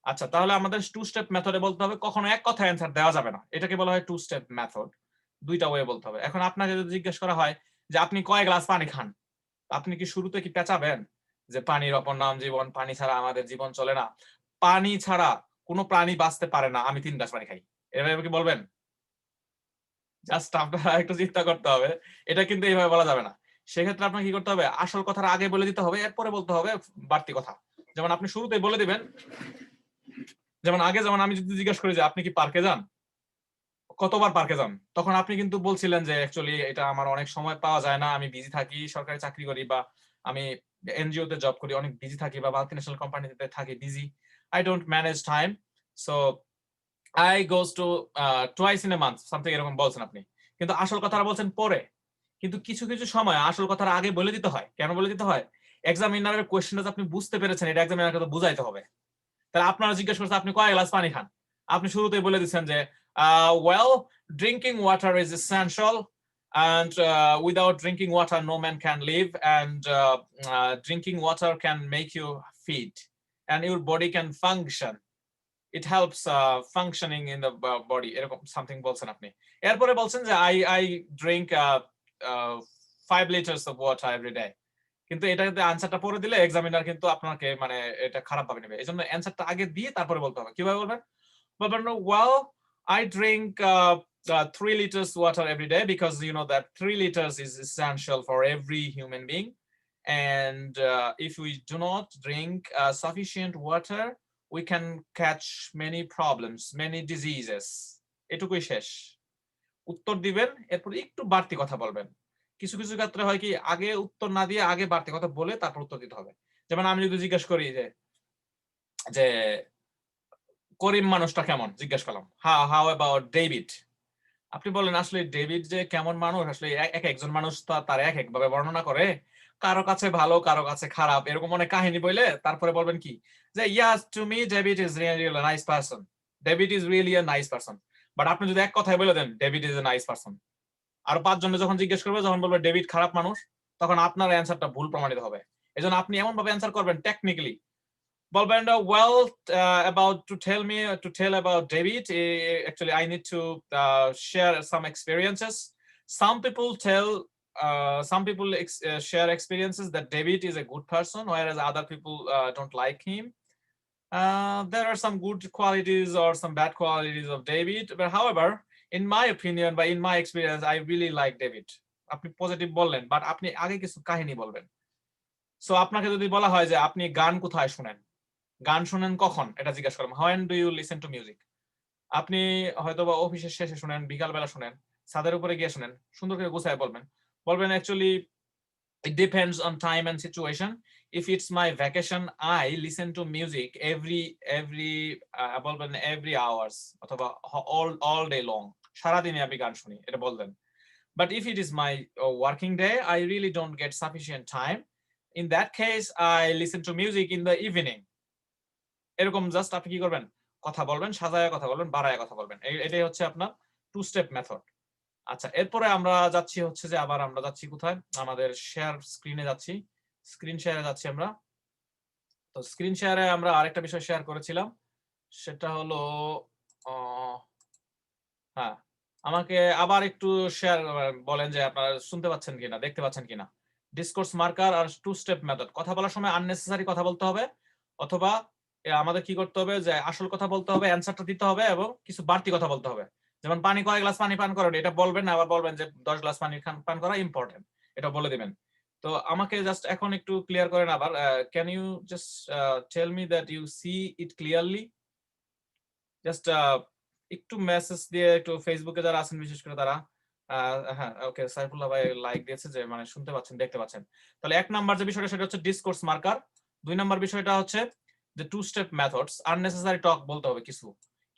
আচ্ছা, তাহলে আমাদের টু স্টেপ মেথডে বলতে হবে, কখনো এক কথা অ্যান্সার দেওয়া যাবে না, এটাকে বলা হয় টু স্টেপ মেথড। দুইটা ওয়ে বলতে হবে। এখন আপনাকে যদি জিজ্ঞেস করা হয় যে আপনি কয় গ্লাস পানি খান, আপনি কি শুরুতে কি পেঁচাবেন যে পানির অপর নাম জীবন, পানি ছাড়া আমাদের জীবন চলে না, পানি ছাড়া কোনো প্রাণী বাঁচতে পারে না, আমি 3 গ্লাস পানি খাই, এভাবে কি বলবেন? জাস্ট আপনারা একটু চিন্তা করতে হবে, এটা কিন্তু এইভাবে বলা যাবে না। সেক্ষেত্রে আপনাকে কি করতে হবে, আসল কথার আগে বলে দিতে হবে, এরপরে বলতে হবে বাড়তি কথা। যেমন আপনি শুরুতেই বলে দিবেন, যেমন আগে যেমন আমি যদি জিজ্ঞেস করি যে আপনি কি পার্কে যান, কতবার পার্কে যান, তখন আপনি কিন্তু বলছিলেন যে অ্যাকচুয়ালি এটা আমার অনেক সময় পাওয়া যায় না, আমি বিজি থাকি, সরকারি চাকরি করি বা আমি এনজিও তে জব করি, অনেক বিজি থাকি, বা মাল্টিন্যাশনাল কোম্পানিতে থাকি, busy, I don't manage time, so I goes to twice in a month, something এরকম বলছেন আপনি, কিন্তু আসল কথাটা বলছেন পরে। কিন্তু কিছু কিছু সময় আসল কথার আগে বলে দিতে হয়। কেন বলে দিতে হয়? এক্সামিনারের কোশ্চেনটা আপনি বুঝতে পেরেছেন, এটা এক্সামিনারকে তো বুঝাইতে হবে। তাহলে আপনারা জিজ্ঞেস করছেন আপনি কয় গ্লাস পানি খান, আপনি শুরুতেই বলে দিচ্ছেন যে well, drinking water is essential and without drinking water no man can live, and drinking water can make you fit and your body can function, it helps functioning in the body, এরকম something বলছেন আপনি। এরপরে বলছেন যে I drink 5 liters of water every day, কিন্তু এটাতে আনসারটা পরে দিলে এক্সামিনার কিন্তু আপনাকে মানে এটা খারাপ ভাবে নেবে। এজন্য অ্যানসারটা আগে দিয়ে তারপরে বলতে হবে। কিভাবে বলবেন? বলবেন well, I drink 3 liters water every day because you know that 3 liters is essential for every human being, and if we do not drink sufficient water we can catch many problems, many diseases. এটুকুই শেষ। উত্তর দিবেন, এরপর একটু বাড়তি কথা বলবেন। কিছু কিছু ক্ষেত্রে হয় কি, আগে উত্তর না দিয়ে আগে বাড়তি কথা বলে তারপর উত্তর দিতে হবে। যেমন আমি যদি জিজ্ঞেস করি যে করিম মানুষটা কেমন, জিজ্ঞেস করলাম হাউ অ্যাবাউট ডেভিড, আপনি বলেন আসলে ডেভিড যে কেমন মানুষ, আসলে একজন মানুষ তার এক ভাবে বর্ণনা করে, কারো কাছে ভালো কারো কাছে খারাপ, এরকম অনেক কাহিনী বলে তারপরে বলবেন কি যে yes to me David is really a nice person, David is really a nice person. But আপনি যদি এক কথায় বলে দেন David is a nice person, আর 5 জনে যখন জিজ্ঞেস করবে, যখন বলবে ডেভিড খারাপ মানুষ, তখন আপনার অ্যানসারটা ভুল প্রমাণিত হবে। এজন্য আপনি এমন ভাবে অ্যানসার করবেন টেকনিক্যালি, বলবেন well about to tell about David, actually I need to share some experiences. Some people share experiences that David is a good person, whereas other people don't like him. There are some good qualities or some bad qualities of David, but however, in my opinion, by in my experience, I really like David. আপনি positive বললেন, but আপনি আগে কিছু কাহিনী বলবেন। So আপনাকে যদি বলা হয় যে আপনি গান কোথায় শুনেন, গান শুনেন কখন, এটা জিজ্ঞেস করলাম, when do you listen to music, আপনি হয়তো বা অফিসের শেষে শুনেন, বিকাল বেলা শুনেন, ছাদের উপরে গিয়ে শুনেন, সুন্দর করে গুছায় বলবেন actually it depends on time and situation. If it's my vacation, I listen to music every hours অথবা all day long, সারা দিনে আমি গান শুনি, এটা বলবেন। But if it is my working day, I really don't get sufficient time. In that case, I listen to music in the evening. এরকম just আপনি কি করবেন, কথা বলবেন, সাজায় কথা বলবেন, বাড়ায় কথা বলবেন। এটাই হচ্ছে আপনার 2 স্টেপ মেথড। আচ্ছা, এরপরে আমরা যাচ্ছি হচ্ছে যে আবার আমরা যাচ্ছি কোথায়, আমাদের শেয়ার স্ক্রিনে যাচ্ছি, স্ক্রিন শেয়ারে যাচ্ছি আমরা। তো স্ক্রিন শেয়ারে আমরা আরেকটা বিষয় শেয়ার করেছিলাম, সেটা হলো হ্যাঁ, আমাকে আবার একটু শেয়ার বলেন যে আপনারা শুনতে পাচ্ছেন কিনা, দেখতে পাচ্ছেন কিনা। ডিসকোর্স মার্কার আর 2 স্টেপ মেথড, কথা বলার সময় আননেসেসারি কথা বলতে হবে, অথবা আমাদের কি করতে হবে যে আসল কথা বলতে হবে, অ্যানসারটা দিতে হবে, এবং কিছু বাড়তি কথা বলতে হবে। যেমন পানি কয় গ্লাস পানি পান করেন, এটা বলবেন না, আবার বলবেন যে 10 গ্লাস পানি পান করা ইম্পর্টেন্ট, এটা বলে দিবেন। তো আমাকে জাস্ট এখন একটু ক্লিয়ার করেন আবার, can you just tell me that you see it clearly, just একটু মেসেজ দিয়ে, একটু ফেসবুকে যারা আছেন বিশেষ করে তারা, হ্যাঁ ওকে, সাইফুল্লাহ ভাই লাইক দিয়েছে যে মানে শুনতে পাচ্ছেন, দেখতে পাচ্ছেন। তাহলে 1 নাম্বার যে বিষয়টা সেটা হচ্ছে ডিসকোর্স মার্কার, 2 নাম্বার বিষয়টা হচ্ছে যে 2 স্টেপ মেথডস, আননেসেসারি টক বলতে হবে,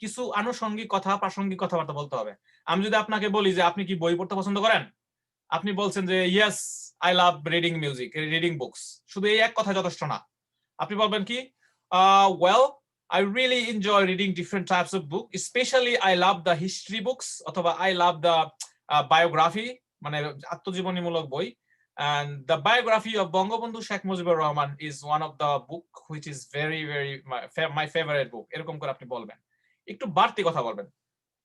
কিছু আনুষঙ্গিক কথা, প্রাসঙ্গিক কথাবার্তা বলতে হবে। আমি যদি আপনাকে বলি যে আপনি কি বই পড়তে পছন্দ করেন, আপনি বলছেন যে yes I love reading music, reading books, শুধু এই এক কথা যথেষ্ট না। আপনি বলবেন কি well I really enjoy reading different types of book, especially I love the history books অথবা I love the biography, মানে আত্মজীবনীমূলক বই, and the biography of Bangabandhu Sheikh Mujibur Rahman is one of the book which is very my favorite book, এরকম করে আপনি বলবেন, একটু বাড়তি কথা বলবেন,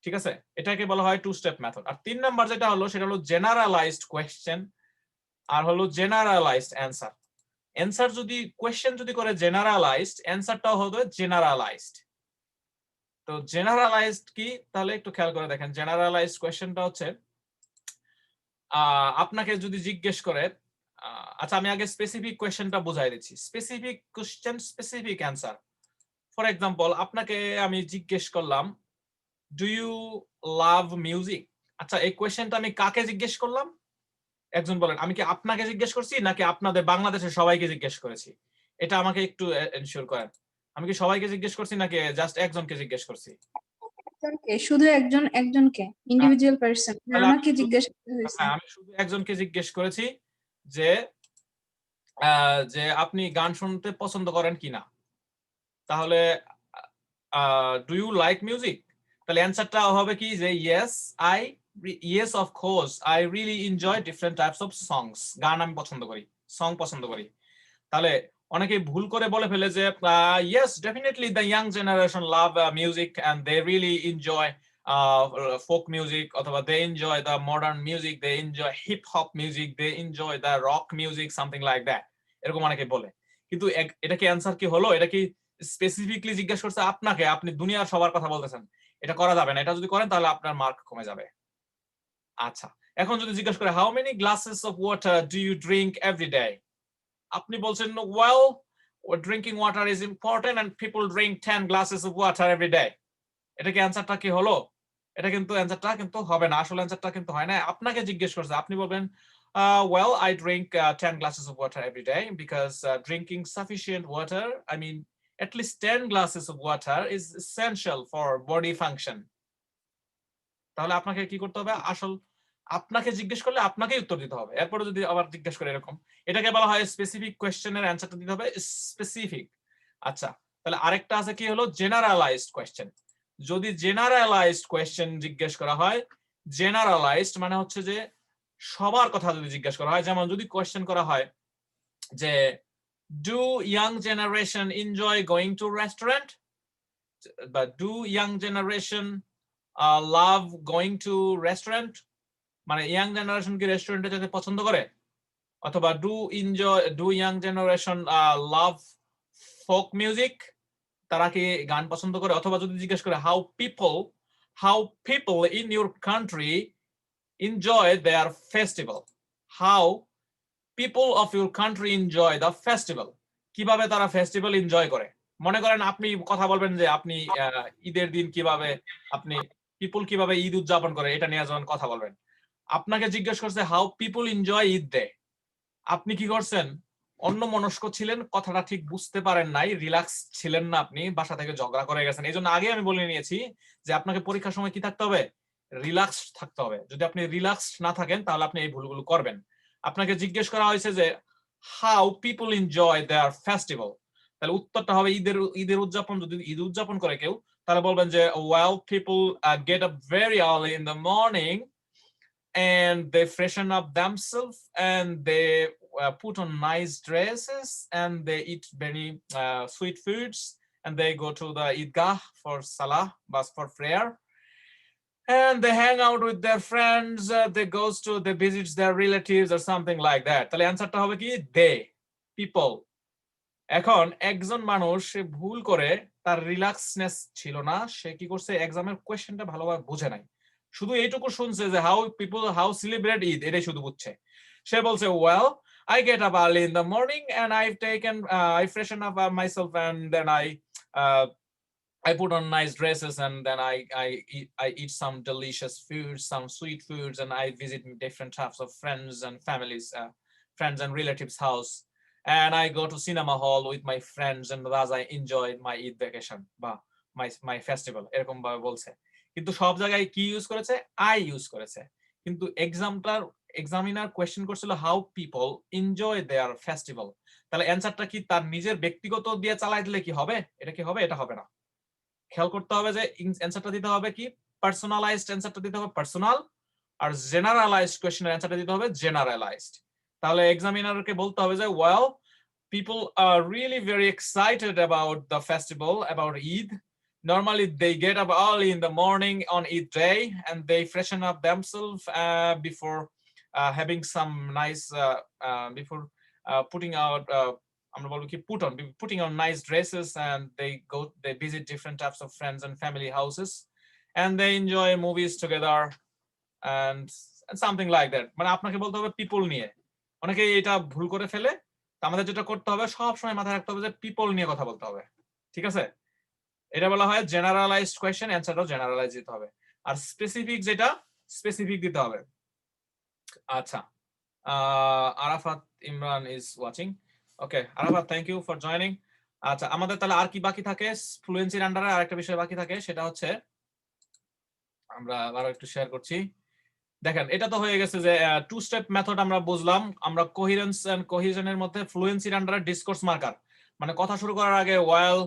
ঠিক আছে? এটাকে বলা হয় 2 স্টেপ মেথড। আর 3 নাম্বার যেটা হলো সেটা হলো জেনারেলাইজড কোয়েশ্চেন আর হলো জেনারেলাইজড অ্যানসার। অ্যানসার যদি কোয়েশ্চেন যদি করে জেনারেলাইজড, অ্যানসারটাও হবে জেনারেলাইজড। তো জেনারেলাইজড কি, তাহলে একটু খেয়াল করে দেখেন। জেনারেলাইজড কোয়েশ্চেনটা হচ্ছে আপনাকে যদি জিজ্ঞেস করে, আচ্ছা আমি আগে স্পেসিফিক কোয়েশ্চেনটা বুঝাই দিচ্ছি, specific question specific answer. For example, আপনাকে আমি জিজ্ঞেস করলাম ডু ইউ লাভ মিউজিক, আচ্ছা এই কোয়েশ্চেনটা আমি কাকে জিজ্ঞেস করলাম? একজন বলেন, আমি কি আপনাকে জিজ্ঞেস করছি নাকি আপনাদের বাংলাদেশের সবাইকে জিজ্ঞেস করেছি? এটা আমাকে একটু এনশিওর করেন, আমি কি সবাইকে জিজ্ঞেস করছি নাকি জাস্ট একজনকে জিজ্ঞেস করছি? শুধু একজনকে, ইন্ডিভিজুয়াল পারসন, আমাকে জিজ্ঞেস করেছি। আমি শুধু একজনকে জিজ্ঞেস করেছি যে আপনি গান শুনতে পছন্দ করেন কিনা। তাহলে ডু ইউ লাইক মিউজিক, তাহলে অ্যানসারটা হবে কি যে yes of course I really enjoy different types of songs, গান আমি পছন্দ করি, সং পছন্দ করি। তাহলে অনেকে ভুল করে বলে ফেলে যে yes definitely the young generation love music and they really enjoy folk music, অথবা they enjoy the modern music, they enjoy hip hop music, they enjoy the rock music, something like that, এরকম অনেকে বলে। কিন্তু এটা কি answer কি হলো? এটা কি স্পেসিফিকলি জিজ্ঞেস করছে আপনাকে, আপনি দুনিয়ার সবার কথা বলতেছেন, এটা করা যাবে না। এটা যদি করেন তাহলে আপনার মার্ক কমে যাবে। আচ্ছা, এখন যদি জিজ্ঞেস করে how many glasses of water do you drink every day, আপনি বলছেন well drinking water is important and people drink 10 glasses of water every day. এটা কি অ্যানসারটা কি হলো? এটা কিন্তু অ্যানসারটা কিন্তু হবে না, আসলে অ্যানসারটা কিন্তু হয় না। আপনাকে জিজ্ঞেস করছে, আপনি বলবেন well, I drink 10 glasses of water every day because drinking sufficient water, I mean at least 10 glasses of water is essential for body function. তাহলে আপনাকে কি করতে হবে? আসল আপনাকে জিজ্ঞেস করলে আপনাকেই উত্তর দিতে হবে। এরপরে যদি আবার জিজ্ঞেস করে এরকম, এটাকে বলা হয় স্পেসিফিক কোয়েশ্চেনের অ্যানসারটা দিতে হবে স্পেসিফিক। আচ্ছা, তাহলে আরেকটা আছে কি হলো জেনারেলাইজড কোয়েশ্চেন। যদি জেনারেলাইজড কোয়েশ্চেন জিজ্ঞেস করা হয়, জেনারেলাইজড মানে হচ্ছে যে সবার কথা যদি জিজ্ঞেস করা হয়, যেমন যদি কোয়েশ্চেন করা হয় যে do young generation enjoy going to restaurant, বা do young generation love going to restaurant, মানে ইয়াং জেনারেশন কি রেস্টুরেন্টে যেতে পছন্দ করে, অথবা do young generation love folk music, তারা কি গান পছন্দ করে, অথবা যদি জিজ্ঞেস করে how people in your country enjoy their festival, how people of your country enjoy the festival, কিভাবে তারা ফেস্টিভ্যাল এনজয় করে। মনে করেন আপনি কথা বলবেন যে আপনি ঈদের দিন কিভাবে আপনি পিপল কিভাবে ঈদ উদযাপন করে, এটা নিয়ে যখন কথা বলবেন, আপনাকে জিজ্ঞেস করছে how people enjoy Eid day, আপনি কি করছেন? অন্য মনস্ক ছিলেন, কথাটা ঠিক বুঝতে পারেন নাই, রিল্যাক্স ছিলেন না, আপনি বাসা থেকে ঝগড়া করে গেছেন। এই জন্য আগে আমি বলে নিয়েছি যে আপনাকে পরীক্ষার সময় কি থাকতে হবে? রিল্যাক্স থাকতে হবে। যদি আপনি রিল্যাক্স না থাকেন তাহলে আপনি এই ভুলগুলো করবেন। আপনাকে জিজ্ঞেস করা হয়েছে যে how people enjoy their festival, তাহলে উত্তরটা হবে ঈদের উদযাপন। যদি ঈদ উদযাপন করে কেউ, তাহলে বলবেন যে well, people get up very early in the morning and they freshen up themselves and they put on nice dresses and they eat very sweet foods and they go to the Eidgah for Salah, but for prayer, and they hang out with their friends, they visit their relatives or something like that. তাহলে অ্যানসারটা হবে কি they people। এখন একজন মানুষ সে ভুল করে, তার রিল্যাক্সনেস ছিল না, সে কি করছে এক্সামের কোশ্চেনটা ভালোভাবে বুঝে নাই, শুধু এইটুকু শুনছে যে হাউ সেলিব্রেট ঈদ, এটাই শুধু বুঝছে। সে বলছে well, I get up early in the morning and I freshen up myself and then I put on nice dresses and then I eat some delicious foods, some sweet foods, and I visit different types of friends and families, friends and relatives' house, and I go to cinema hall with my friends and thus I enjoy my Eid vacation বা my festival, এরকম ভাবে বলছে। কিন্তু সব জায়গায় কি use করেছে? I use করেছে। কিন্তু এক্সামিনার কোয়েশ্চেন করছিল how people enjoy their festival, তাহলে অ্যানসারটা কি তার নিজের ব্যক্তিগত দিয়ে চালাই দিলে কি হবে? এটা কি হবে? এটা হবে না। খেয়াল করতে হবে যে অ্যানসারটা দিতে হবে কি পার্সোনালাইজড, অ্যানসারটা দিতে হবে পার্সোনাল, আর জেনারেলাইজড কোশ্চেনের অ্যানসারটা দিতে হবে জেনারেলাইজড। তাহলে এক্সামিনারকে বলতে হবে যে well, people are really very excited about the festival, about Eid. Normally they get up early in the morning on Eid day and they freshen up themselves before having some nice before putting out আমরা বলবো কি putting on nice dresses, and they visit different types of friends and family houses and they enjoy movies together and something like that. মানে আপনাকে বলতে হবে people নিয়ে। অনেকে এটা ভুল করে ফেলে, আমাদের যেটা করতে হবে সব সময় মাথায় রাখতে হবে যে পিপল নিয়ে কথা বলতে হবে, ঠিক আছে? এটা বলা হয় জেনারেলাইজড কোয়েশ্চেন, অ্যানসারটাও জেনারেলাইজ দিতে হবে, আর স্পেসিফিক যেটা স্পেসিফিক দিতে হবে। আচ্ছা, Arafat Imran is watching. Okay Arafat, thank you for joining. আচ্ছা, আমাদের তাহলে আর কি বাকি থাকে? ফ্লুয়েন্সির আন্ডারে আরেকটা বিষয় বাকি থাকে, সেটা হচ্ছে আমরা আরো একটু শেয়ার করছি। দেখেন, এটা তো হয়ে গেছে যে টু স্টেপ মেথড আমরা বুঝলাম। আমরা কোহেরেন্স এন্ড কোহেশনের মধ্যে ফ্লুয়েন্সির আন্ডারে ডিসকোর্স মার্কার, মানে কথা শুরু করার আগে ওয়েল,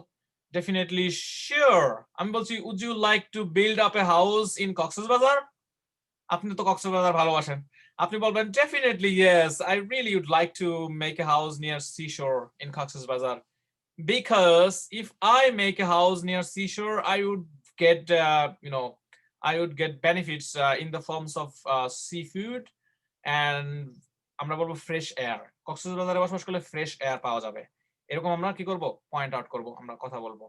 ডেফিনেটলি, শিওর, আমি বলছি would you like to build up a house in Cox's Bazar? আপনি তো কক্সবাজার ভালোবাসেন, আপনি বলবেন definitely yes, I really would like to make a house near seashore in Cox's Bazar, because if I make a house near seashore, I would get I would get benefits in the forms of seafood and আমরা বলবো fresh air. কক্সবাজারে বসবাস করলে fresh air পাওয়া যাবে, এরকম আমরা কি করব? পয়েন্ট আউট করব, আমরা কথা বলবো।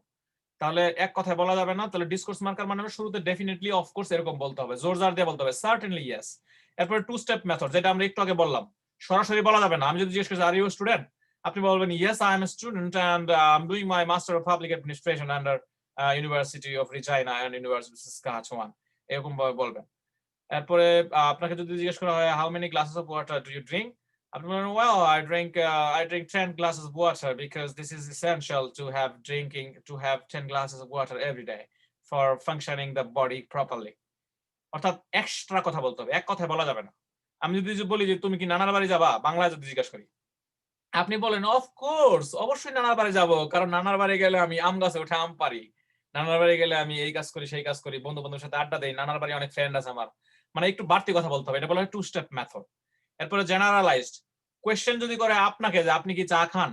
তাহলে এক কথায় বলা যাবে না, তাহলে ডিসকোর্স মার্কার মানে শুরুতে ডেফিনেটলি, অফ কোর্স এরকম বলতে হবে, জোর জার দিয়ে বলতে হবে, সার্টেনলি ইয়েস। এরপর টু স্টেপ মেথড, যেটা আমরা একটু আগে বললাম, সরাসরি বলা যাবে না। আমি যদি জিজ্ঞেস করি আর ইউ স্টুডেন্ট, আপনি বলবেন yes I am a student and I'm doing my Master of Public Administration under University of Regina and University of Saskatchewan এরকম ভাবে বলবেন। এরপরে আপনাকে যদি জিজ্ঞেস করা হয় how many glasses of water do you drink, আপনি বলবেন well I drink 10 glasses of water because this is essential to have 10 glasses of water every day for functioning the body properly. অর্থাৎ এক্সট্রা কথা বলতে হবে, এক কথায় বলা যাবে না। আমি যদি বলি যে তুমি কি নানার বাড়ি যাবা, বাংলায় যদি জিজ্ঞেস করি, আপনি বলেন অফ কোর্স, অবশ্যই নানার বাড়ি যাব, কারণ নানার বাড়ি গেলে আমি আম গাছে উঠে আম পারি, নানার বাড়ি গেলে আমি এই কাজ করি সেই কাজ করি, বন্ধু বান্ধবের সাথে আড্ডা দেই, নানার বাড়ি অনেক ফ্রেন্ড আছে আমার। মানে একটু বাড়তি কথা বলতে হবে, এটা বলা হয় টু স্টেপ মেথড। এরপরে জেনারেলাইজড কোয়েশ্চেন যদি করে আপনাকে যে আপনি কি চা খান,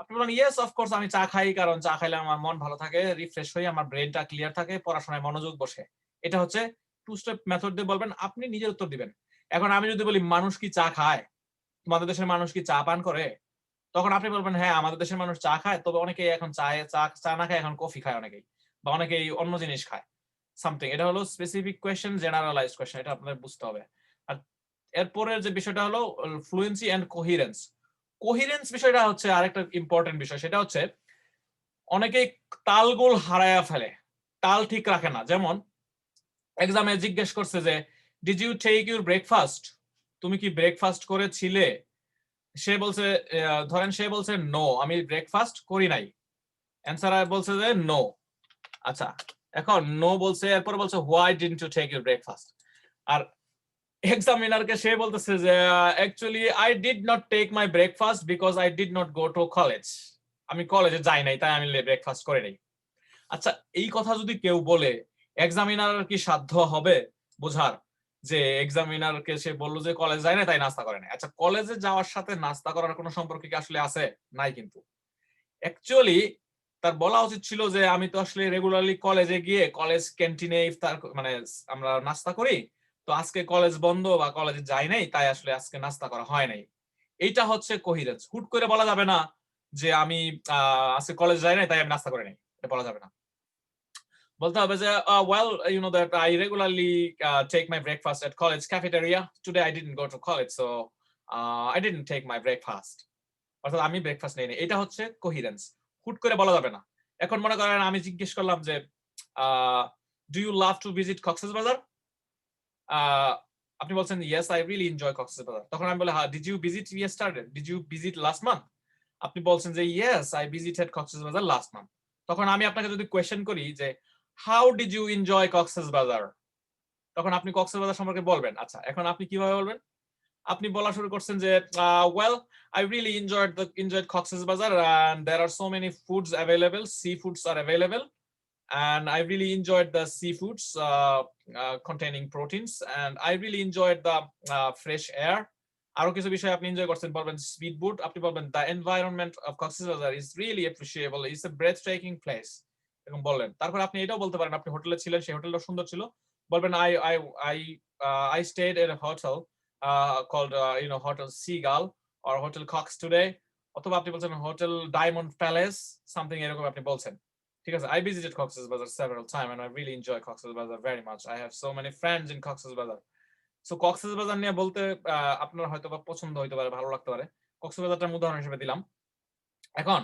আপনি বলেন ইয়েস অফ কোর্স আমি চা খাই, কারণ চা খাইলে আমার মন ভালো থাকে, রিফ্রেশ হয়ে আমার ব্রেনটা ক্লিয়ার থাকে, পড়াশোনায় মনোযোগ বসে। এটা হচ্ছে টু স্টেপ মেথড দিয়ে বলবেন, আপনি নিজের উত্তর দিবেন। এখন আমি যদি বলি মানুষ কি চা খায়, তোমাদের দেশের মানুষ কি চা পান করে, তখন আপনি বলবেন হ্যাঁ আমাদের দেশের মানুষ চা খায়, তবে অনেকেই এখন চা না খায়, এখন কফি খায় অনেকেই, বা অনেকেই অন্য জিনিস খায় সামথিং। এটা হলো স্পেসিফিক কোয়েশ্চেন, জেনারেলাইজড কোয়েশ্চেন, এটা আপনাদের বুঝতে হবে। আর এরপরের যে বিষয়টা হলো ফ্লুয়েন্সি এন্ড কোহিরেন্স। কোহিরেন্স বিষয়টা হচ্ছে আরেকটা ইম্পর্টেন্ট বিষয়, সেটা হচ্ছে অনেকেই তালগোল হারায়া ফেলে, তাল ঠিক রাখে না। যেমন এক্সামে জিজ্ঞেস করছে যে did you take your breakfast, তুমি কি ব্রেকফাস্ট করেছিলে, সে বলছে ধরেন সে বলছে নো আমি ব্রেকফাস্ট করি নাই, অ্যানসার বলছে যে নো। আচ্ছা এখন নো বলছে, এরপর বলছে why didn't you take your breakfast, আর এক্সামিনারকে সে বলতেছে যে actually I did not take my breakfast because I did not go to college, আমি কলেজে যাই নাই তাই আমি ব্রেকফাস্ট করি নাই। আচ্ছা এই কথা যদি কেউ বলে, এক্সামিনার কি সাধ্য হবে বোঝার যে এক্সামিনারকে সে বললো যে কলেজ যায় না তাই নাস্তা করে নাই? আচ্ছা কলেজে যাওয়ার সাথে নাস্তা করার কোনো সম্পর্ক কি আসলে আছে? নাই কিন্তু। অ্যাকচুয়ালি তার বলা উচিত ছিল যে আমি তো আসলে রেগুলারলি কলেজে গিয়ে কলেজ ক্যান্টিনে ইফতার মানে আমরা নাস্তা করি, তো আজকে কলেজ বন্ধ বা কলেজে যাই নাই তাই আসলে আজকে নাস্তা করা হয় নাই। এইটা হচ্ছে কোহিরেন্স। হুট করে বলা যাবে না যে আমি আজকে কলেজ যাই নাই তাই আমি নাস্তা করি নাই, এটা বলা যাবে না। বলতে হবে যে well you know that I regularly take my breakfast at college cafeteria, today I didn't go to college so I didn't take my breakfast, অর্থাৎ আমি ব্রেকফাস্ট নেই। এটা হচ্ছে কোহিরেন্স, হুট করে বলা যাবে না। এখন মনে করেন আমি জিজ্ঞেস করলাম যে do you love to visit Cox's Bazar, আপনি বলছেন yes I really enjoy Cox's Bazar, তখন আমি বলি did you visit yesterday, did you visit last month, আপনি বলছেন যে yes I visited Cox's Bazar last month. তখন আমি আপনাকে যদি কোয়েশ্চেন করি যে how did you enjoy Cox's Bazar, তখন আপনি কক্সবাজার সম্পর্কে বলবেন। আচ্ছা এখন আপনি কিভাবে বলবেন? আপনি বলা শুরু করছেন যে well I really enjoyed Cox's-Bazar and there are so many foods available, seafoods are available and I really enjoyed the seafoods containing proteins and I really enjoyed the fresh air. আরো কিছু বিষয় আপনি এনজয় করছেন, বলবেন speed boat, আপনি বলবেন the environment of Cox's-Bazar is really appreciable, it's a breathtaking place, এরকম বললেন। তারপর আপনি এটাও বলতে পারেন আপনি হোটেলে ছিলেন, সেই হোটেলটা সুন্দর ছিল, বলবেন I stayed at a hotel called Hotel Seagull or Hotel Cox today, অথবা আপনি বলছেন Hotel Diamond Palace something এরকম আপনি বলছেন। ঠিক আছে, I visited Cox's Bazar several times and I really enjoy Cox's Bazar very much. I have so many friends in Cox's Bazar. So Cox's Bazar নিয়ে বলতে আপনার হয়তো বা পছন্দ হইতে পারে, ভালো লাগতে পারে, Cox's Bazarটা উদাহরণ হিসেবে দিলাম। এখন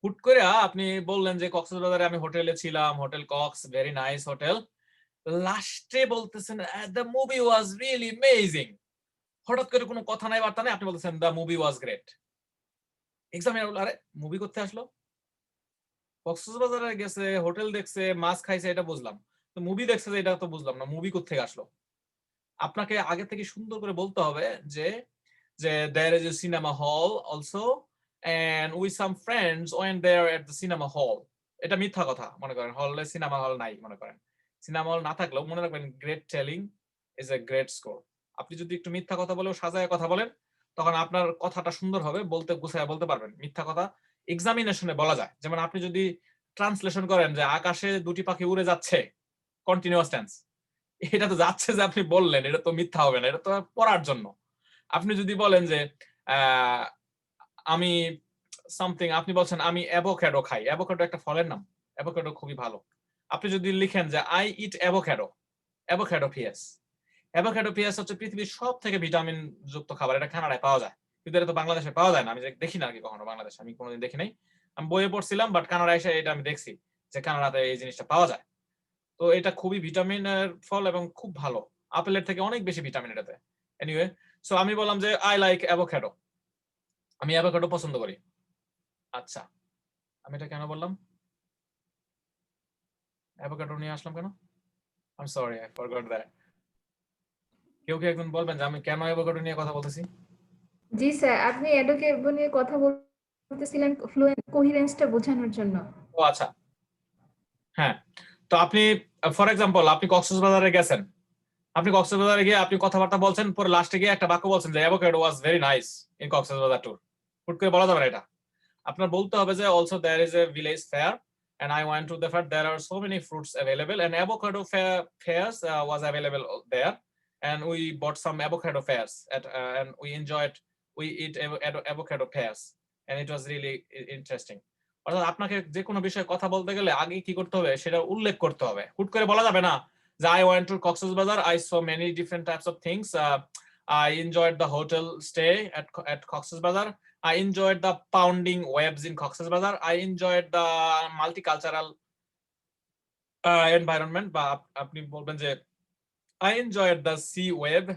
হুট করে আপনি বললেন যে Cox's Bazar আমি হোটেলে ছিলাম, hotel Cox, very nice hotel, লাস্টে বলতেছেন the movie was really amazing, হঠাৎ করে কোনো কথা নাই বার্তা নাই, আপনি বলতেছেন the movie was great। Examiner বলল আরে মুভি করতে আসলো, কক্সবাজারে গেছে, হোটেল দেখছে, মাছ খাইছে, এটা বুঝলাম, তো মুভি দেখছে যে এটা তো বুঝলাম না, মুভি কোথা থেকে আসলো? আপনাকে আগে থেকে সুন্দর করে বলতে হবে যে there is a cinema hall also and with some friends went there at the cinema hall। এটা মিথ্যা কথা, মনে করেন হলে সিনেমা হল নাই, মনে করেন সিনেমা হল না থাকলেও মনে রাখবেন great telling is a great score. আপনি যদি একটু মিথ্যা কথা বলেও সাজায় কথা বলেন তখন আপনার কথাটা সুন্দর হবে, বলতে গুছায় বলতে পারবেন। মিথ্যা কথা এক্সামিনেশনে বলা যায়, যেমন আপনি যদি ট্রান্সলেশন করেন যে আকাশে দুটি পাখি উড়ে যাচ্ছে, কন্টিনিউয়াস টেন্স, এটা তো যাচ্ছে যে আপনি বললেন, এটা তো মিথ্যা হবে না, এটা তো পড়ার জন্য। আপনি যদি বলেন যে আমি সামথিং, আপনি বলছেন আমি অ্যাভোকাডো খাই, অ্যাভোকাডো একটা ফলের নাম, অ্যাভোকাডো খুবই ভালো। আপনি যদি লিখেন যে I eat avocado, avocado PS, avocado PS হচ্ছে পৃথিবীর সব থেকে ভিটামিন যুক্ত খাবার, এটা কানাডায় পাওয়া যায়, কিন্তু এটা তো বাংলাদেশে পাওয়া যায় না, আমি দেখি না আর কি কখনো বাংলাদেশে, আমি কোনোদিন দেখি নাই। আমি বইয়ে পড়ছিলাম, বাট কানাডা এসে এটা আমি দেখছি যে কানাডাতে এই জিনিসটা পাওয়া যায়। তো এটা খুবই ভিটামিনের ফল এবং খুব ভালো, আপেলের থেকে অনেক বেশি ভিটামিন এটাতে। এনিওয়ে, সো আমি বললাম যে আই লাইক অ্যাভোকাডো, আমি অ্যাভোকাডো পছন্দ করি। আচ্ছা, আমি এটা কেন বললাম, অ্যাভোকাডো নিয়ে আসলাম কেন? I am sorry, I forgot that. কেউ কি একজন বলবেন যে আমি কেন অ্যাভোকাডো নিয়ে কথা বলতেছি? জি স্যার, আপনি অ্যাডোকেবো নিয়ে কথা বলতেছিলেন ফ্লুয়েন্ট কোহিরেন্সটা বোঝানোর জন্য। ও আচ্ছা, হ্যাঁ। তো আপনি ফর এক্সাম্পল আপনি কক্সবাজারে গেছেন, আপনি কক্সবাজারে গিয়ে আপনি কথাবার্তা বলছেন, পরে লাস্টে গিয়ে একটা বাক্য বলছেন যে avocado was very nice in Cox's Bazar tour. হুট করে বলা যাবে না এটা, আপনার বলতে হবে যে also there is a village fair and I went to the fair. There are so many fruits available, and avocado fairs was available there, and we bought some avocado fairs and we enjoyed. We eat avocado fairs, and it was really interesting. অর্থাৎ আপনাকে যে কোনো বিষয়ে কথা বলতে গেলে আগে কি করতে হবে সেটা উল্লেখ করতে হবে, হুট করে বলা যাবে না যে I went to Cox's I saw many different types of things. I enjoyed the hotel stay at Cox's Bazar. I enjoyed the pounding waves in Cox's Bazar. I enjoyed the multicultural environment. বা আপনি বলবেন যে I enjoyed the sea wave,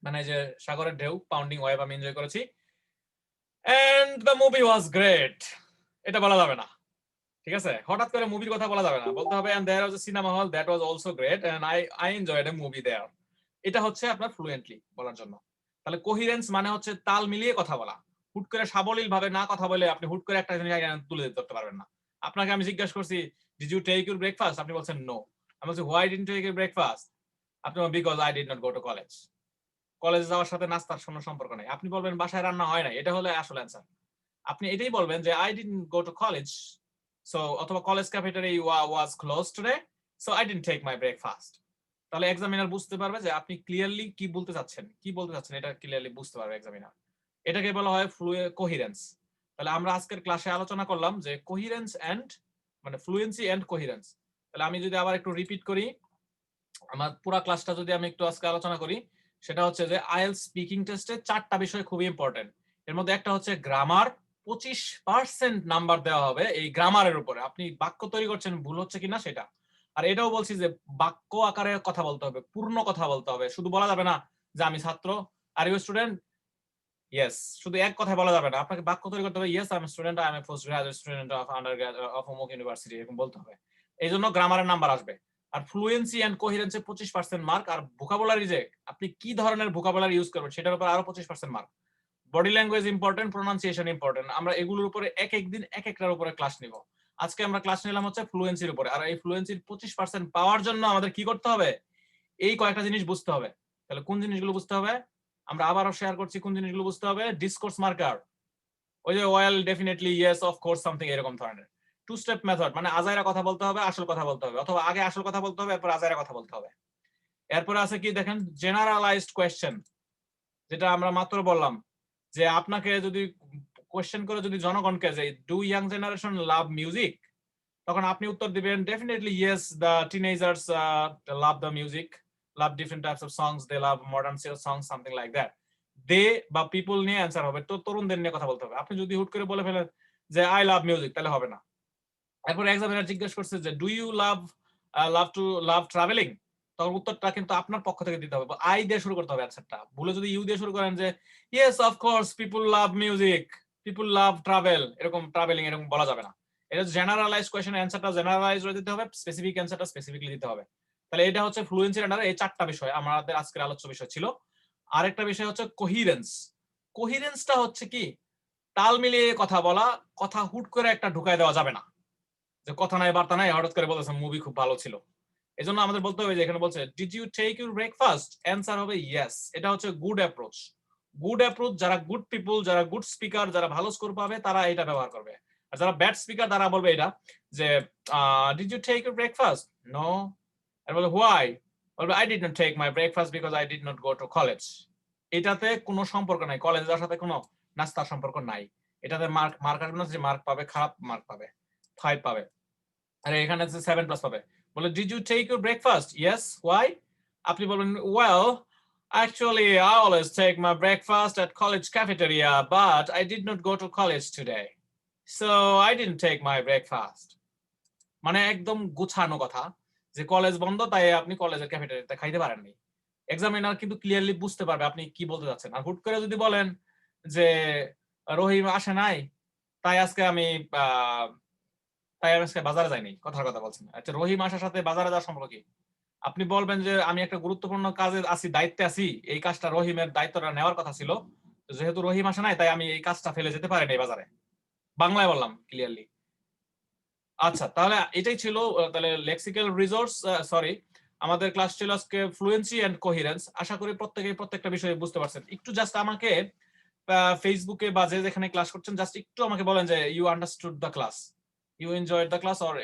মানে যে সাগরের ঢেউ, pounding wave আমি enjoy করেছি। And the movie was great, এটা বলা যাবে না, ঠিক আছে? হঠাৎ করে মুভির কথা বলা যাবে না, বলতে হবে and there was a cinema hall that was also great and I enjoyed a movie there. এটা হচ্ছে আপনার ফ্লুয়েন্টলি বলার জন্য। তাহলে কোহিরেন্স মানে হচ্ছে তাল মিলিয়ে কথা বলা। হুট করে সাবলীল ভাবে না কথা বলে আপনি হুট করে একটা জিনিস তুলে ধরতে পারবেন না। আপনাকে আমি জিজ্ঞাসা করছি did you take your breakfast, আপনি বলছেন নো। আমি বলছি why didn't take your breakfast, আপনি বলবেন because I did not go to college. কলেজে যাওয়ার সাথে নাস্তার কোনো সম্পর্ক নাই। আপনি বলবেন বাসায় রান্না হয় না, এটা হলো আসল অ্যান্সার। আপনি এটাই বলবেন যে I didn't go to college, so অথবা college cafeteria was closed today, so I didn't take my breakfast. তাহলে এক্সামিনার বুঝতে পারবে যে আপনি ক্লিয়ারলি কি বলতে চাচ্ছেন, এটা ক্লিয়ারলি বুঝতে পারবে এক্সামিনার। এটাকে বলা হয় কোহিরেন্স। তাহলে আমরা আজকের ক্লাসে আলোচনা করলাম যে কোহিরেন্স এন্ড মানে ফ্লুয়েন্সি এন্ড কোহিরেন্স। তাহলে আমি যদি আবার একটু রিপিট করি, আমার পুরো ক্লাসটা যদি আমি একটু আজকে আলোচনা করি, সেটা হচ্ছে যে আইএলটিএস স্পিকিং টেস্টে 4টা বিষয় খুবই ইম্পর্টেন্ট। এর মধ্যে একটা হচ্ছে গ্রামার, 25% নাম্বার দেওয়া হবে এই গ্রামারের উপরে। আপনি বাক্য তৈরি করছেন ভুল হচ্ছে কিনা সেটা। আর এটাও বলছি যে বাক্য আকারে কথা বলতে হবে, পূর্ণ কথা বলতে হবে, শুধু বলা যাবে না যে আমি ছাত্র, আর ইউ স্টুডেন্ট, ইয়েস, শুধু এক কথা বলা যাবে না, আপনাকে বাক্য তৈরি করতে হবে, yes I am student, I am a post graduate student of undergraduate of অমুক ইউনিভার্সিটি, এরকম বলতে হবে। এই জন্য গ্রামারের নাম্বার আসবে। আর ফ্লুয়েন্সি এন্ড কোহিরেন্সে 25% মার্ক, আর ভোকাবুলারি যে আপনি কি ধরনের ভোকাবুলারি ইউজ করবেন সেটার উপর আরো 25% mark. Body language important, pronunciation important. আমরা এগুলোর উপরে এক একদিন এক একটার উপরে ক্লাস নিব। আজকে আমরা ক্লাস নিলাম হচ্ছে ফ্লুয়েন্সির উপরে। আর এই ফ্লুয়েন্সির 25% পাওয়ার জন্য আমাদের কি করতে হবে, এই কয়েকটা জিনিস বুঝতে হবে। তাহলে কোন জিনিসগুলো বুঝতে হবে আমরা আবারও শেয়ার করছি, কোন জিনিসগুলো বুঝতে হবে। ডিসকোর্স মার্কার, ওই যে well, definitely, yes, of course, something, এরকম ধরনের। টু স্টেপ মেথড মানে আজাইরা কথা বলতে হবে, আসল কথা বলতে হবে, অথবা আগে আসল কথা বলতে হবে এরপর আজাইরা কথা বলতে হবে। এরপরে আছে কি দেখেন, জেনারেলাইজড কোয়েশ্চেন, যেটা আমরা মাত্র বললাম যে আপনাকে যদি কোয়েশ্চেন করে যদি জনগণকে যে do young generation love music, তখন আপনি উত্তর দিবেন definitely yes, the teenagers love the music, love different types of songs, they love modern songs, something like that. They বা পিপল নিয়ে অ্যান্সার হবে, তো তরুণদের নিয়ে কথা বলতে হবে। আপনি যদি হুট করে বলে ফেলেন যে আই লাভ মিউজিক, তাহলে হবে না। এরপর এক্সামিনার জিজ্ঞেস করছে যে ডু ইউ লাভ ট্রাভেলিং, তখন উত্তরটা কিন্তু আপনার পক্ষ থেকে দিতে হবে, আই দিয়ে শুরু করতে হবে অ্যান্সারটা। ভুলে যদি ইউ দিয়ে শুরু করেন যে yes of course people love music, people love travel, এরকম ট্রাভেলিং এরকম বলা যাবে না। এটা জেনারেলাইজ কোয়েশ্চেন, অ্যান্সারটা জেনারেলাইজ করে দিতে হবে, স্পেসিফিক অ্যান্সারটা স্পেসিফিকলি দিতে হবে। তাহলে এটা হচ্ছে ফ্লুয়েন্সির আন্ডারে এই 4টা বিষয় আমাদের আজকের আলোচ্য বিষয় ছিল। আরেকটা বিষয় হচ্ছে কোহিরেন্স। কোহিরেন্সটা হচ্ছে কি, তাল মিলিয়ে কথা বলা, কথা হুট করে একটা ঢুকায় দেওয়া যাবে না, যে কথা নাই বার্তা নাই হঠাৎ করে বলেছে মুভি খুব ভালো ছিল। এজন্য আমাদের বলতে হবে যে এখানে বলছে did you take your breakfast, answer হবে ইয়েস। এটা হচ্ছে গুড অ্যাপ্রোচ। গুড অ্যাপ্রোচ, যারা গুড পিপল, যারা গুড স্পিকার, যারা ভালো স্কোর পাবে তারা এটা ব্যবহার করবে। আর যারা ব্যাড স্পিকার তারা বলবে এটা যে did you take your breakfast, no. আর বলবে হোয়াই, বলবে I did not take my breakfast because I did not go to college. এটাতে কোনো সম্পর্ক নাই, কলেজ যাওয়ার সাথে কোনো নাস্তার সম্পর্ক নাই। এটাতে মার্ক আসবে না, যে মার্ক পাবে খারাপ মার্ক পাবে, 5 পাবে। আর এখানে 7+ পাবে। বলে did you take your breakfast, yes, why, আপনি বলবেন well Actually, I always take my breakfast at college cafeteria, but I did not go to college today. So I didn't take my breakfast. মানে একদম গুছানো কথা যে college বন্ধ তাই আপনি কলেজের ক্যাফেটেরিয়াতে খাইতে পারেননি। এক্সামিনার কিন্তু ক্লিয়ারলি বুঝতে পারবে আপনি কি বলতে যাচ্ছেন। আর হুট করে যদি বলেন যে রহিম আসে নাই তাই আজকে আমি বাজারে যাইনি, কথার কথা বলছেন। আচ্ছা, রহিম আসার সাথে বাজারে যাওয়ার সম্পর্ক কি? আপনি বলবেন যে আমি একটা গুরুত্বপূর্ণ কাজে আছি, দায়িত্বে আছি, এই কাজটা রহিমের দায়িত্বটা নেওয়ার কথা ছিল, যেহেতু রহিম আসে নাই তাই আমি এই কাজটা ফেলে যেতে পারিনি বাজারে। বাংলায় বললাম ক্লিয়ারলি। আচ্ছা, তাহলে এটাই ছিল তাহলে লেক্সিক্যাল রিসোর্স, সরি আমাদের ক্লাস ছিল আজকে ফ্লুয়েন্সি এন্ড কোহেরেন্স। আশা করি প্রত্যেকটা বিষয়ে বুঝতে পারছেন। একটু জাস্ট আমাকে ফেসবুকে বা যেখানে ক্লাস করছেন জাস্ট একটু আমাকে বলেন যে you understood the class, you enjoyed the class, or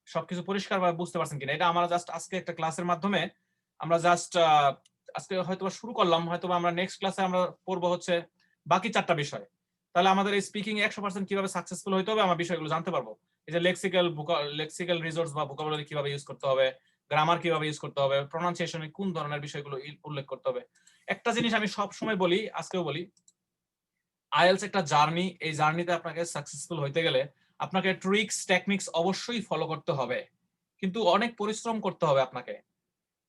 সবকিছু পরিষ্কারভাবে বুঝতে পারছেন কিনা। এটা আমরা জাস্ট আজকে একটা ক্লাসের মাধ্যমে আমরা জাস্ট আজকে হয়তো শুরু করলাম, হয়তো আমরা নেক্সট ক্লাসে আমরা পড়বো হচ্ছে বাকি 4টা বিষয়। তাহলে আমাদের এই স্পিকিং 100% কিভাবে সাকসেসফুল হইতে হবে আমরা বিষয়গুলো জানতে পারবো। এই যে লেক্সিক্যাল রিসোর্স বা ভোকাবুলারি কিভাবে ইউজ করতে হবে, গ্রামার কিভাবে ইউজ করতে হবে, প্রোনাউন্সিয়েশনে কোন ধরনের বিষয়গুলো উল্লেখ করতে হবে। একটা জিনিস আমি সব সময় বলি, আজকেও বলি, আইএলটিএস একটা জার্নি। এই জার্নিতে আপনাকে সাকসেসফুল হইতে গেলে আপনাকে ট্রিক্স টেকনিক্স অবশ্যই ফলো করতে হবে, কিন্তু অনেক পরিশ্রম করতে হবে আপনাকে।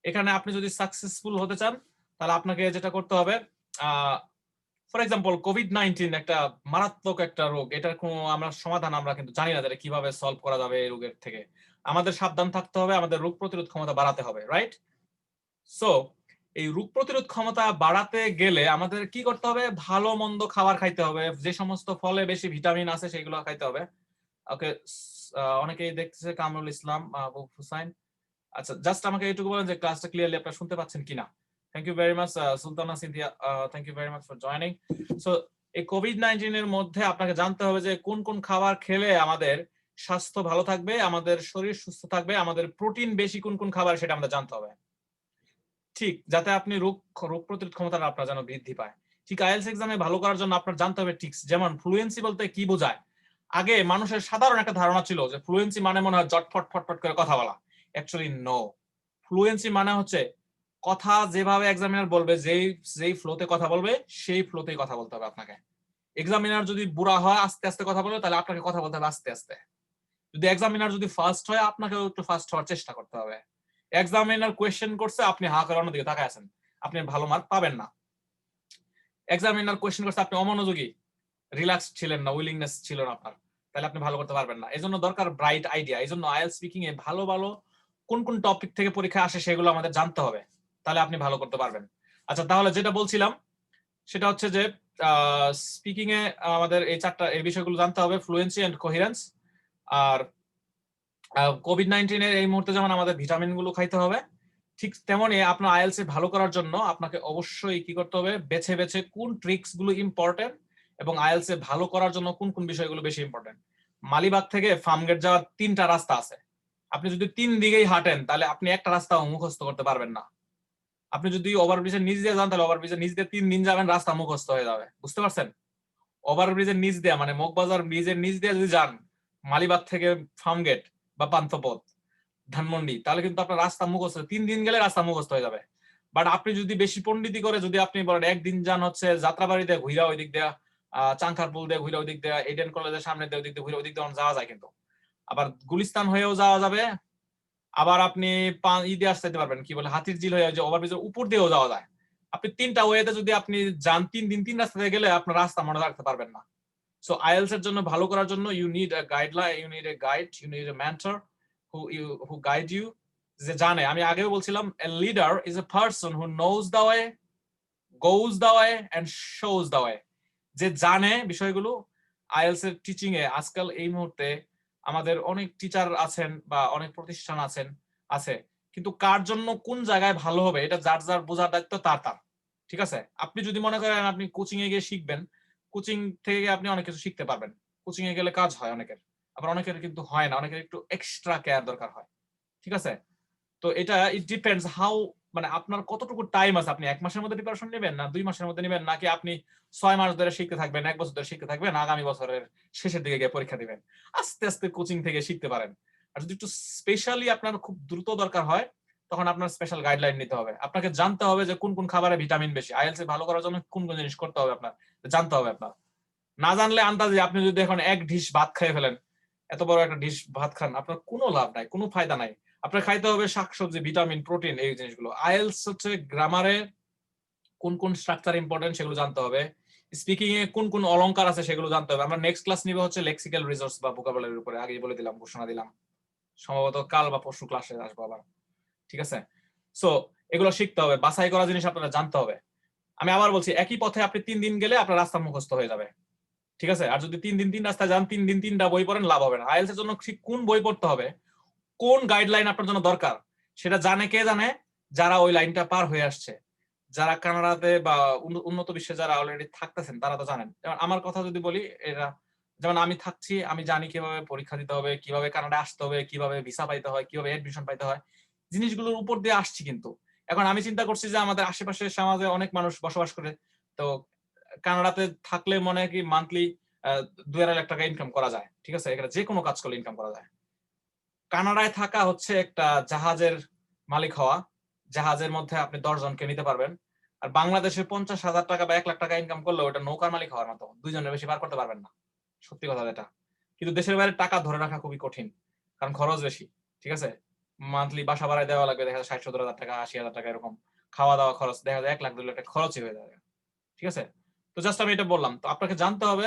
এখানে আপনি যদি সাকসেসফুল হতে চান তাহলে আপনাকে যেটা করতে হবে, ফর এক্সাম্পল কোভিড-19 একটা মারাত্মক একটা রোগ, এটার কোনো আমরা সমাধান আমরা কিন্তু জানি না যে কিভাবে সলভ করা যাবে এই রোগের থেকে। আমাদের সাবধান থাকতে হবে, আমাদের রোগ প্রতিরোধ ক্ষমতা বাড়াতে হবে, রাইট? সো এই রোগ প্রতিরোধ ক্ষমতা বাড়াতে গেলে আমাদের কি করতে হবে? ভালো মন্দ খাবার খাইতে হবে, যে সমস্ত ফলে বেশি ভিটামিন আছে সেগুলো খাইতে হবে। ওকে, অনেকেই দেখতেছে, কামরুল ইসলাম, আবু হুসাইন। আচ্ছা, জাস্ট আমাকে এইটুকু বলেন যে ক্লাসটা ক্লিয়ারলি আপনারা শুনতে পাচ্ছেন কিনা। Thank you very much Sultana Sinthia, thank you very much for joining. So এই কোভিড-19 এর মধ্যে আপনাকে জানতে হবে যে কোন কোন খাবার খেলে আমাদের স্বাস্থ্য ভালো থাকবে, আমাদের শরীর সুস্থ থাকবে, আমাদের প্রোটিন বেশি কোন কোন খাবার সেটা আমাদের জানতে হবে, ঠিক যাতে আপনি রোগ প্রতিরোধ ক্ষমতাটা আপনার যেন বৃদ্ধি পায়। ঠিক আইএলটিএস এক্সামে ভালো করার জন্য আপনার জানতে হবে টিক্স। যেমন ফ্লুয়েন্সি বলতে কি বোঝায়? আগে মানুষের সাধারণ একটা ধারণা ছিল যে ফ্লুয়েন্সি মানে মনে হয় জটফট ফটফট করে কথা বলা। অ্যাকচুয়ালি নো, ফ্লুয়েন্সি মানে হচ্ছে কথা যেভাবে এক্সামিনার বলবে, যেই ফ্লোতে কথা বলবে সেই ফ্লোতেই কথা বলতে হবে আপনাকে। এক্সামিনার যদি বুড়া হয় আস্তে আস্তে কথা বলবে তাহলে আপনাকে কথা বলতে হবে আস্তে আস্তে। যদি এক্সামিনার যদি ফাস্ট হয় আপনাকেও একটু ফাস্ট হওয়ার চেষ্টা করতে হবে। এক্সামিনার কোয়েশ্চেন করছে, আপনি হা করে অন্যদিকে তাকায় আছেন, আপনি ভালো মার্ক পাবেন না। এক্সামিনার কোয়েশ্চেন করছে, আপনি অমনোযোগী, রিল্যাক্স ছিলেন না, উইলিংনেস ছিল না আপনার, তাহলে আপনি ভালো করতে পারবেন না। এজন্য দরকার ব্রাইট আইডিয়া। এজন্য আইএলটিএস স্পিকিং এ ভালো ভালো কোন কোন টপিক থেকে পরীক্ষা আসে সেগুলো আমাদের জানতে হবে, তাহলে আপনি ভালো করতে পারবেন। আচ্ছা, তাহলে যেটা বলছিলাম সেটা হচ্ছে যে স্পিকিং এ আমাদের এই বিষয়গুলো জানতে হবে, ফ্লুয়েন্সি এন্ড কোহেরেন্স। আর কোভিড-19 এর এই মুহূর্তে যেমন আমাদের ভিটামিন গুলো খাইতে হবে, ঠিক তেমনি আপনার আইএলটিএস এ ভালো করার জন্য আপনাকে অবশ্যই কি করতে হবে? বেছে বেছে কোন ট্রিক্স গুলো ইম্পর্টেন্ট এবং আইএলটিএস এ ভালো করার জন্য কোন কোন বিষয়গুলো বেশি ইম্পর্টেন্ট। মালিবাগ থেকে ফার্মগেট যাওয়ার 3টা রাস্তা আছে। আপনি যদি 3 দিকেই হাঁটেন তাহলে আপনি একটা রাস্তাও মুখস্থ করতে পারবেন না। আপনি যদি ওভারব্রিজের নিচ দিয়ে যান তাহলে ওভারব্রিজের নিচ দিয়ে 3 দিন যাবেন, রাস্তা মুখস্থ হয়ে যাবে। বুঝতে পারছেন? ওভারব্রিজের নিচ দিয়ে মানে মগবাজার ব্রিজের নিচ দিয়ে যদি যান মালিবাগ থেকে ফার্মগেট বা পান্থপথ ধানমন্ডি, তাহলে কিন্তু আপনার রাস্তা মুখস্থ, 3 দিন গেলে রাস্তা মুখস্থ হয়ে যাবে। বাট আপনি যদি বেশি পণ্ডিতি করে যদি আপনি বলেন একদিন যান হচ্ছে যাত্রাবাড়ি দিয়ে ঘুরা ওই দিক দিয়ে, চাংখারপুল দিয়ে ঘুরা ওই দিক দিয়ে, এডেন কলেজের সামনে দিয়ে ওই দিক দিয়ে ঘুরে ওই দিক দিয়ে যাওয়া যায়, কিন্তু আবার গুলিস্তান হয়েও যাওয়া যাবে, আবার আপনি ঈদে আসতে পারবেন, কি বলে হাতির ঝিল হয়ে যে ওভারব্রিজের উপর দিয়েও যাওয়া যায়। আপনি 3টা ওয়েতে যদি আপনি যান 3 দিন 3 রাস্তা দিয়ে গেলে আপনার রাস্তা মনে রাখতে পারবেন না। সো আইএলটিএস এর জন্য ভালো করার জন্য you need a guideline, you need a guide, you need a mentor who guide you, যে জানে। আমি আগেও বলছিলাম a leader is a person who knows the way, goes the way and shows the way, যে জানে বিষয়গুলো। IELTS এর teaching এ আজকাল এই মুহূর্তে আমাদের অনেক টিচার আছেন বা অনেক প্রতিষ্ঠান আছে, কিন্তু কার জন্য কোন জায়গায় ভালো হবে এটা যার যার বোঝার দায়িত্ব তার। ঠিক আছে? আপনি যদি মনে করেন আপনি কোচিং এ গিয়ে শিখবেন, কোচিং থেকে আপনি অনেক কিছু শিখতে পারবেন, কোচিং এ গেলে কাজ হয় অনেকের, আবার অনেকের কিন্তু হয় না, অনেকের একটু এক্সট্রা কেয়ার দরকার হয়। ঠিক আছে? তো এটা ইট ডিপেন্ডস হাউ, মানে আপনার কতটুকু টাইম আছে। আপনি 1 মাসের মধ্যে প্রিপারেশন নেবেন না 2 মাসের মধ্যে নেবেন, নাকি আপনি 6 মাস ধরে শিখতে থাকবেন, 1 বছর ধরে শিখতে থাকবেন, আগামী বছরের শেষের দিকে গিয়ে পরীক্ষা দিবেন। আস্তে আস্তে কোচিং থেকে শিখতে পারেন। আর যদি একটু স্পেশালি আপনার খুব দ্রুত দরকার হয় তখন আপনার স্পেশাল গাইডলাইন নিতে হবে। আপনাকে জানতে হবে যে কোন কোন খাবারে ভিটামিন বেশি, আইএলটিএস এ ভালো করার জন্য কোন কোন জিনিস করতে হবে আপনার জানতে হবে। আপনার না জানলে আন্দাজে আপনি যদি এখন এক ডিশ ভাত খেয়ে ফেলেন, এত বড় একটা ডিশ ভাত খান, আপনার কোনো লাভ নাই, কোনো ফায়দা নাই। আপনার খাইতে হবে শাকসবজি, ভিটামিন, প্রোটিন, এই জিনিসগুলো। আইএলটিএস হচ্ছে গ্রামারে কোন কোন স্ট্রাকচার ইম্পর্টেন্ট সেগুলো জানতে হবে, স্পিকিং এ কোন কোন অলংকার আছে সেগুলো জানতে হবে। আমরা নেক্সট ক্লাস নিব হচ্ছে লেক্সিক্যাল রিসোর্স বা ভোকাবুলারির উপরে, আগেই বলে দিলাম, ঘোষণা দিলাম, সম্ভবত কাল বা পরশু ক্লাসে আসবো আবার। ঠিক আছে, সো এগুলো শিখতে হবে, বাছাই করা জিনিস আপনারা জানতে হবে। আমি আবার বলছি, একই পথে আপনি 3 দিন গেলে আপনার রাস্তা মুখস্থ হয়ে যাবে। ঠিক আছে, আর যদি 3 দিন 3 রাস্তায় যান, 3 দিন 3টা বই পড়েন, লাভ হবে না। আইএলটিএস এর জন্য ঠিক কোন বই পড়তে হবে, কোন গাইডলাইন আপনার জন্য দরকার, সেটা জানে কে জানে? যারা ওই লাইনটা পার হয়ে আসছে, যারা কানাডাতে বা উন্নত বিশ্বে যারা অলরেডি থাকতেছেন, তারা তো জানেন। যেমন আমার কথা যদি বলি, এরা যেমন আমি থাকছি, আমি জানি কিভাবে পরীক্ষা দিতে হবে, কিভাবে কানাডা আসতে হবে, কিভাবে ভিসা পাইতে হয়, কিভাবে এডমিশন পাইতে হয়, জিনিসগুলোর উপর দিয়ে আসছি। কিন্তু এখন আমি চিন্তা করছি যে আমাদের আশেপাশের সমাজে অনেক মানুষ বসবাস করে, তো কানাডাতে থাকলে মনে হয় কি মান্থলি 2-2.5 লাখ টাকা ইনকাম করা যায়। ঠিক আছে, এখানে যে কোনো কাজ করলে ইনকাম করা যায়। কানাডায় থাকা হচ্ছে একটা জাহাজের মালিক হওয়া, জাহাজের মধ্যে আপনি 10 জনকে নিতে পারবেন। আর বাংলাদেশে 50,000 টাকা বা 1 লাখ টাকা ইনকাম করলে ওটা নৌকার মালিক হওয়ার মতো, 2 জনের বেশি পার করতে পারবেন না, সত্যি কথা যেটা। কিন্তু দেশের বাইরে টাকা ধরে রাখা খুবই কঠিন, কারণ খরচ বেশি। ঠিক আছে, মান্থলি বাসা ভাড়ায় দেওয়া লাগবে, দেখা যায় 60-70 হাজার টাকা, 80,000 টাকা, এরকম খাওয়া দাওয়া খরচ দেখা যায় 1 লাখ 2 লাখ টাকা খরচই হয়ে যাবে। ঠিক আছে, তো জাস্ট আমি এটা বললাম। তো আপনাকে জানতে হবে,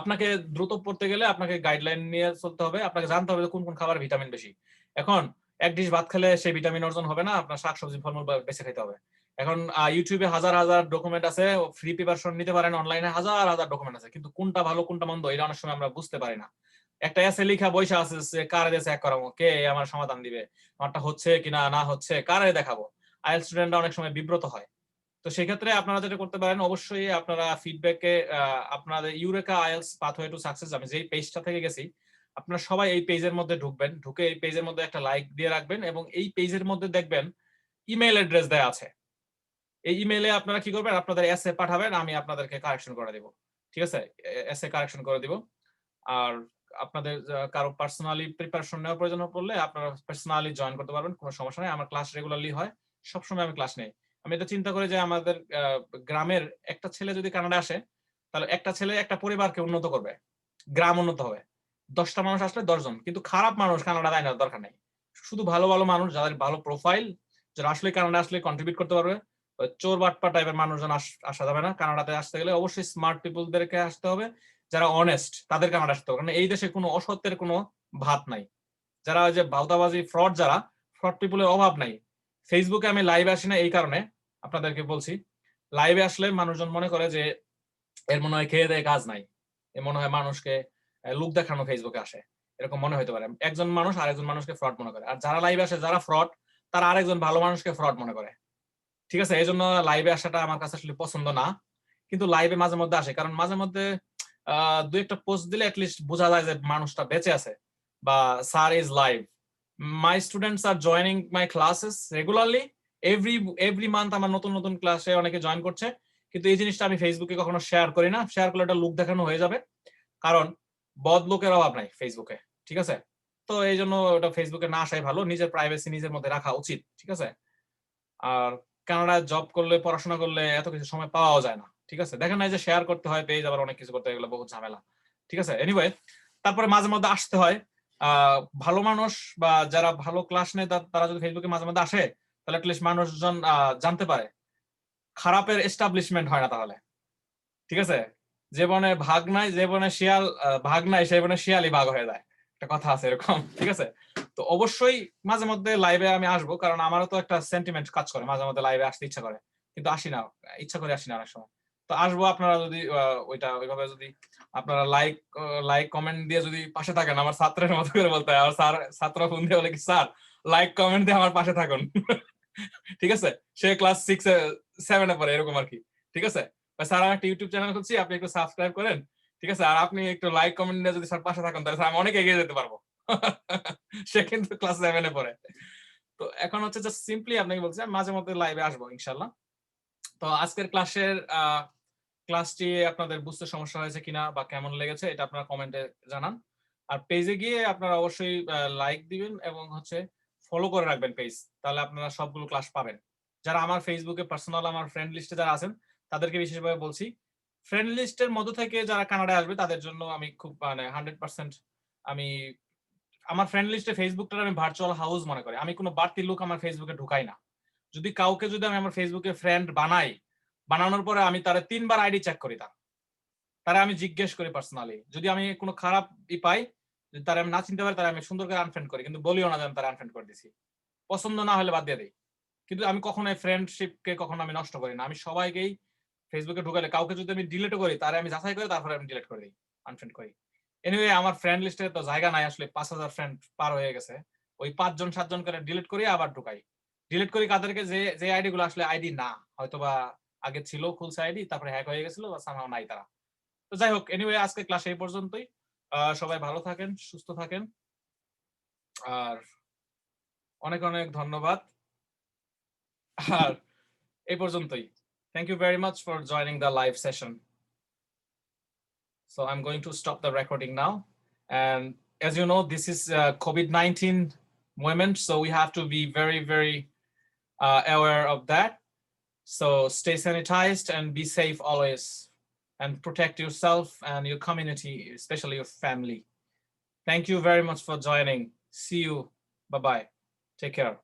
আপনাকে দ্রুত পড়তে গেলে আপনাকে গাইডলাইন নিয়ে চলতে হবে। আপনাকে জানতে হবে কোন কোন খাবার ভিটামিন বেশি। এখন এক ডিশ ভাত খেলে সেই ভিটামিন অর্জন হবে না, আপনার শাকসবজি ফলমূল বেছে খেতে হবে। এখন ইউটিউবে হাজার হাজার ডকুমেন্ট আছে, ফ্রি প্রিপারেশন নিতে পারেন, অনলাইনে হাজার হাজার ডকুমেন্ট আছে, কিন্তু কোনটা ভালো কোনটা মন্দ এটা অনেক সময় আমরা বুঝতে পারি না। একটা এসে লেখা বইসা আছে, কারে দেশে এক করাবো, কে আমার সমাধান দিবে, আমারটা হচ্ছে কিনা না হচ্ছে কারে দেখাবো। আইএলটিএস স্টুডেন্টরা অনেক সময় বিব্রত হয়। তো সেক্ষেত্রে আপনারা যেটা করতে পারেন, অবশ্যই আপনারা ফিডব্যাকে আপনাদের eureka IELTS pathway to success, আমি যেই পেজটা থেকে গেছি, আপনারা সবাই এই পেজের মধ্যে ঢুকবেন, ঢুকে এই পেজের মধ্যে একটা লাইক দিয়ে রাখবেন, এবং এই পেজের মধ্যে দেখবেন ইমেল অ্যাড্রেস দেয়া আছে। এই ইমেইলে আপনারা কি করবেন, আপনাদের এসএ পাঠাবেন, আমি আপনাদেরকে কারেকশন করে দেব। ঠিক আছে, এসএ কারেকশন করে দিব। আর আপনাদের কারো পার্সোনালি প্রিপারেশন নেওয়ার প্রয়োজন পড়লে আপনারা পার্সোনালি জয়েন করতে পারবেন, কোনো সমস্যা নেই। আমার ক্লাস রেগুলারলি হয়, সবসময় আমি ক্লাস নেই। আমি এটা চিন্তা করি যে আমাদের গ্রামের একটা ছেলে যদি কানাডা আসে, তাহলে একটা ছেলে একটা পরিবারকে উন্নত করবে, গ্রাম উন্নত হবে। 10টা মানুষ আসলে 10 জন, কিন্তু খারাপ মানুষ কানাডায় আনার দরকার নেই। শুধু ভালো ভালো মানুষ, যাদের ভালো প্রোফাইল, যারা আসলে কানাডা আসলে কন্ট্রিবিউট করতে পারবে। চোর বাটপা টাইপের মানুষজন আসা যাবে না। কানাডাতে আসতে গেলে অবশ্যই স্মার্ট পিপলদেরকে আসতে হবে, যারা অনেস্ট, তাদের কানাডা আসতে হবে। কারণ এই দেশে কোনো অসত্যের কোনো ভাত নাই। যারা ওই যে ভাওতাবাজি ফ্রড, যারা ফ্রড পিপলের অভাব নাই। ফেসবুকে আমি লাইভে আসি না এই কারণে আপনাদেরকে বলছি, লাইভে আসলে মানুষজন মনে করে যে এর মনে হয় খেয়ে দেয়ে কাজ নাই, এ মনে হয় মানুষকে লুক দেখানো ফেসবুকে আসে, এরকম মনে হতে পারে। একজন মানুষ আরেকজন মানুষকে ফ্রড মনে করে, আর যারা লাইভে আসে যারা ফ্রড, তারা আরেকজন ভালো মানুষকে ফ্রড মনে করে। ঠিক আছে, এই জন্য লাইভে আসাটা আমার কাছে আসলে পছন্দ না, কিন্তু লাইভে মাঝে মধ্যে আসে, কারণ মাঝে মধ্যে 2-একটা পোস্ট দিলে অ্যাটলিস্ট বোঝা যায় যে মানুষটা বেঁচে আছে, বা sir is live, my students are joining my classes regularly, every month আমার নতুন নতুন ক্লাসে অনেকে জয়েন করছে। কিন্তু এই জিনিসটা আমি ফেসবুকে কখনো শেয়ার করি না, শেয়ার করলে একটা লুক দেখানো হয়ে যাবে, কারণ বদ লোকের অভাব নাই ফেসবুকে। ঠিক আছে, তো এই জন্য ওটা ফেসবুকে না আসাই ভালো, নিজের প্রাইভেসি নিজের মধ্যে রাখা উচিত। ঠিক আছে, আর কানাডায় জব করলে পড়াশোনা করলে এত কিছু সময় পাওয়া যায় না। ঠিক আছে, দেখেন না যে শেয়ার করতে হয় পেজ, আবার অনেক কিছু করতে হয়, এগুলো বহুত ঝামেলা। ঠিক আছে, এনিওয়ে, তারপরে মাঝে মধ্যে আসতে হয়। ভালো মানুষ বা যারা ভালো ক্লাস নেয় তারা যদি ফেসবুকে মাঝে মধ্যে আসে, তাহলে অ্যাটলিস্ট মানুষজন জানতে পারে, খারাপের এস্টাবলিশমেন্ট হয় না তাহলে। ঠিক আছে, যে বনে ভাগ নাই, যে বনে শিয়াল ভাগ নাই, সেই বনে শিয়ালই ভাগ হয়ে যায়, একটা কথা আছে এরকম। ঠিক আছে, তো অবশ্যই মাঝে মধ্যে লাইভে আমি আসবো, কারণ আমারও তো একটা সেন্টিমেন্ট কাজ করে, মাঝে মধ্যে লাইভে আসতে ইচ্ছা করে, কিন্তু আসি না, ইচ্ছা করে আসি না অনেক সময়। তো আসবো, আপনারা যদি ওইটা ওইভাবে যদি আপনারা লাইক কমেন্ট দিয়ে যদি পাশে থাকেন, আমার ছাত্রের মতো করে বলতে হয়, আমার ছাত্র ফোন দিয়ে বলে কি, স্যার লাইক কমেন্ট দিয়ে আমার পাশে থাকুন। ঠিক আছে, সে ক্লাস 6-7 পরে, এরকম আর কি। ঠিক আছে, স্যার আমি একটা ইউটিউব চ্যানেল করছি, আপনি একটু সাবস্ক্রাইব করেন। ঠিক আছে, আর আপনি একটু লাইক কমেন্ট দিয়ে যদি স্যার পাশে থাকেন, তাহলে স্যার আমি অনেক এগিয়ে যেতে পারবো। সে কিন্তু ক্লাস 7 পড়ে। তো এখন হচ্ছে জাস্ট সিম্পলি আপনাকে বলছি, মাঝে মধ্যে লাইভে আসবো ইনশাল্লাহ। তো আজকের ক্লাসটি আপনাদের বুঝতে সমস্যা হয়েছে কিনা বা কেমন লেগেছে, এটা আপনারা কমেন্টে জানান। আর পেজে গিয়ে আপনারা অবশ্যই লাইক দিবেন এবং হচ্ছে ফলো করে রাখবেন পেজ, তাহলে আপনারা সবগুলো ক্লাস পাবেন। যারা আমার ফেসবুকে পার্সোনাল আমার ফ্রেন্ড লিস্টে যারা আছেন তাদেরকে বিশেষভাবে বলছি, ফ্রেন্ড লিস্টের মধ্য থেকে যারা কানাডায় আসবে তাদের জন্য আমি খুব মানে 100% আমি আমার ফ্রেন্ড লিস্টে ফেসবুকটা আমি ভার্চুয়াল হাউস মনে করি। আমি কোনো বাড়তি লোক আমার ফেসবুকে ঢুকাই না। যদি কাউকে যদি আমি আমার ফেসবুকে ফ্রেন্ড বানাই, বানানোর পরে আমি তারা 3বার আইডি চেক করি, তারা আমি জিজ্ঞেস করি পার্সোনালি। যদি আমি কোনো খারাপ পাই, যদি তারা আমি না চিনতে পারি, তারা আমি সুন্দর করে আনফ্রেন্ড করি, কিন্তু বলিও না যে আমি তারা আনফ্রেন্ড করে দিছি। পছন্দ না হলে বাদ দিয়ে দিই। কিন্তু আমি কখনো ফ্রেন্ডশিপকে কখনো আমি নষ্ট করি না। আমি সবাইকেই ফেসবুকে ঢুকালে কাউকে যদি আমি ডিলিটও করি, তারা আমি যাচাই করে তারপরে আমি ডিলিট করে দিই, আনফ্রেন্ড করি। এনিওয়ে আমার ফ্রেন্ড লিস্টে তো জায়গা নাই, আসলে 5000 ফ্রেন্ড পার হয়ে গেছে। ওই 5 জন 7 জন করে ডিলিট করি, আবার ঢুকাই। ডিলিট করি কাদেরকে, যে আইডি গুলো আসলে আইডি না, হয়তোবা আগে ছিল খুলছে আইডি, তারপরে হ্যাক হয়ে গেছিল বা সামহাও নাই তারা। তো যাই হোক, এনিওয়ে আজকে ক্লাস এই পর্যন্তই। সবাই ভালো থাকেন, সুস্থ থাকেন, আর অনেক অনেক ধন্যবাদ। আর এই পর্যন্তই। Thank you very much for joining the live session. So I'm going to stop the recording now. And as you know, this is COVID-19 moment, so we have to be very, very aware of that. So stay sanitized and be safe always, and protect yourself and your community, especially your family. Thank you very much for joining. See you. Bye-bye. Take care.